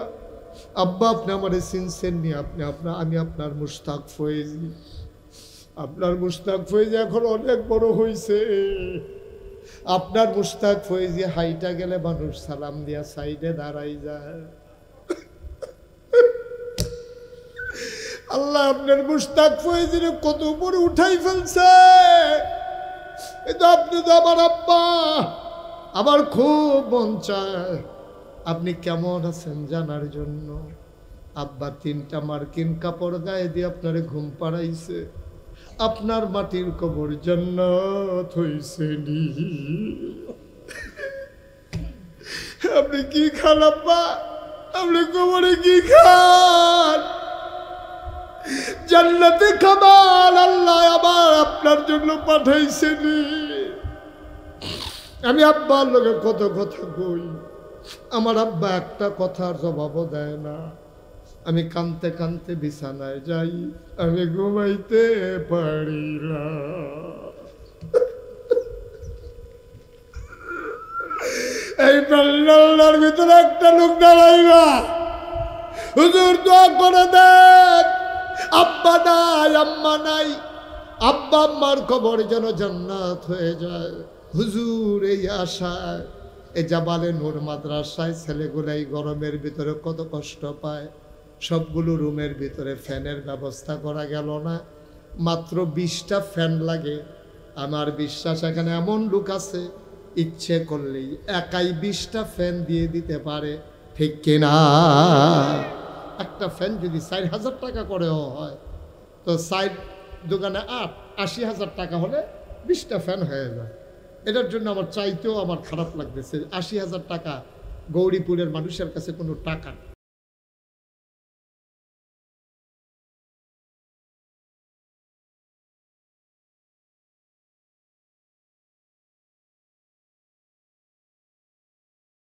আব্বা আপনি আমারে চিনছেন নি, আমি আপনার মুশতাক ফয়েজি, আপনার মুশতাক ফয়েজি এখন অনেক বড় হয়েছে, আপনার মুশতাক ফয়েজি হাইটা গেলে মানুষ সালাম দিয়া সাইডে দাঁড়াই যায়। আল্লাহ আপনার মুশতাক ফয়েজিরে কত উপরে উঠাই ফেলছে, কিন্তু আপনি তো আমার আব্বা, আমার খুব মন চায় আপনি কেমন আছেন জানার জন্য। আব্বা 3টা মার্কিন কাপড় গায়ে দিয়ে আপনারে ঘুম পাড়াইছে, আপনার মাটির কবর জান্নাত হইছে নি। আপনি কি খান আব্বা, আপনি কবরে কি খান? জান্নাতে খাবার আল্লাহ আবার আপনার জন্য পাঠাইছেনি। আমি আব্বার লোকে কত কথা কই, আমার আব্বা একটা কথার জবাবও দেয় না। আমি কানতে কানতে বিছানায় যাই, আমি ঘুমাইতে পারি না। এই প্যান্ডেলটার ভিতরে একটা লোক দাঁড়াইবা, হুজুর দোয়া করে দেন, আব্বা নাই আম্মা নাই, আব্বা আম্মার কবর যেন জান্নাত হয়ে যায়। হুজুর এই আশায় এই জাবালে নূর মাদ্রাসায় ছেলেগুলাই গরমের ভিতরে কত কষ্ট পায়, সবগুলো রুমের ভিতরে ফ্যানের ব্যবস্থা করা গেল না, মাত্র 20টা ফ্যান লাগে। আমার বিশ্বাস এখানে এমন লোক আছে ইচ্ছে করলেই একাই 20টা ফ্যান দিয়ে দিতে পারে, ঠিক কিনা? একটা ফ্যান যদি 4000 টাকা করেও হয়, তো সাইড দোকানে 80,000 টাকা হলে 20টা ফ্যান হয়ে যায়। এটার জন্য আমার চাইতেও আমার খারাপ লাগতেছে। 80,000 টাকা গৌরীপুরের মানুষের কাছে কোনো টাকা না।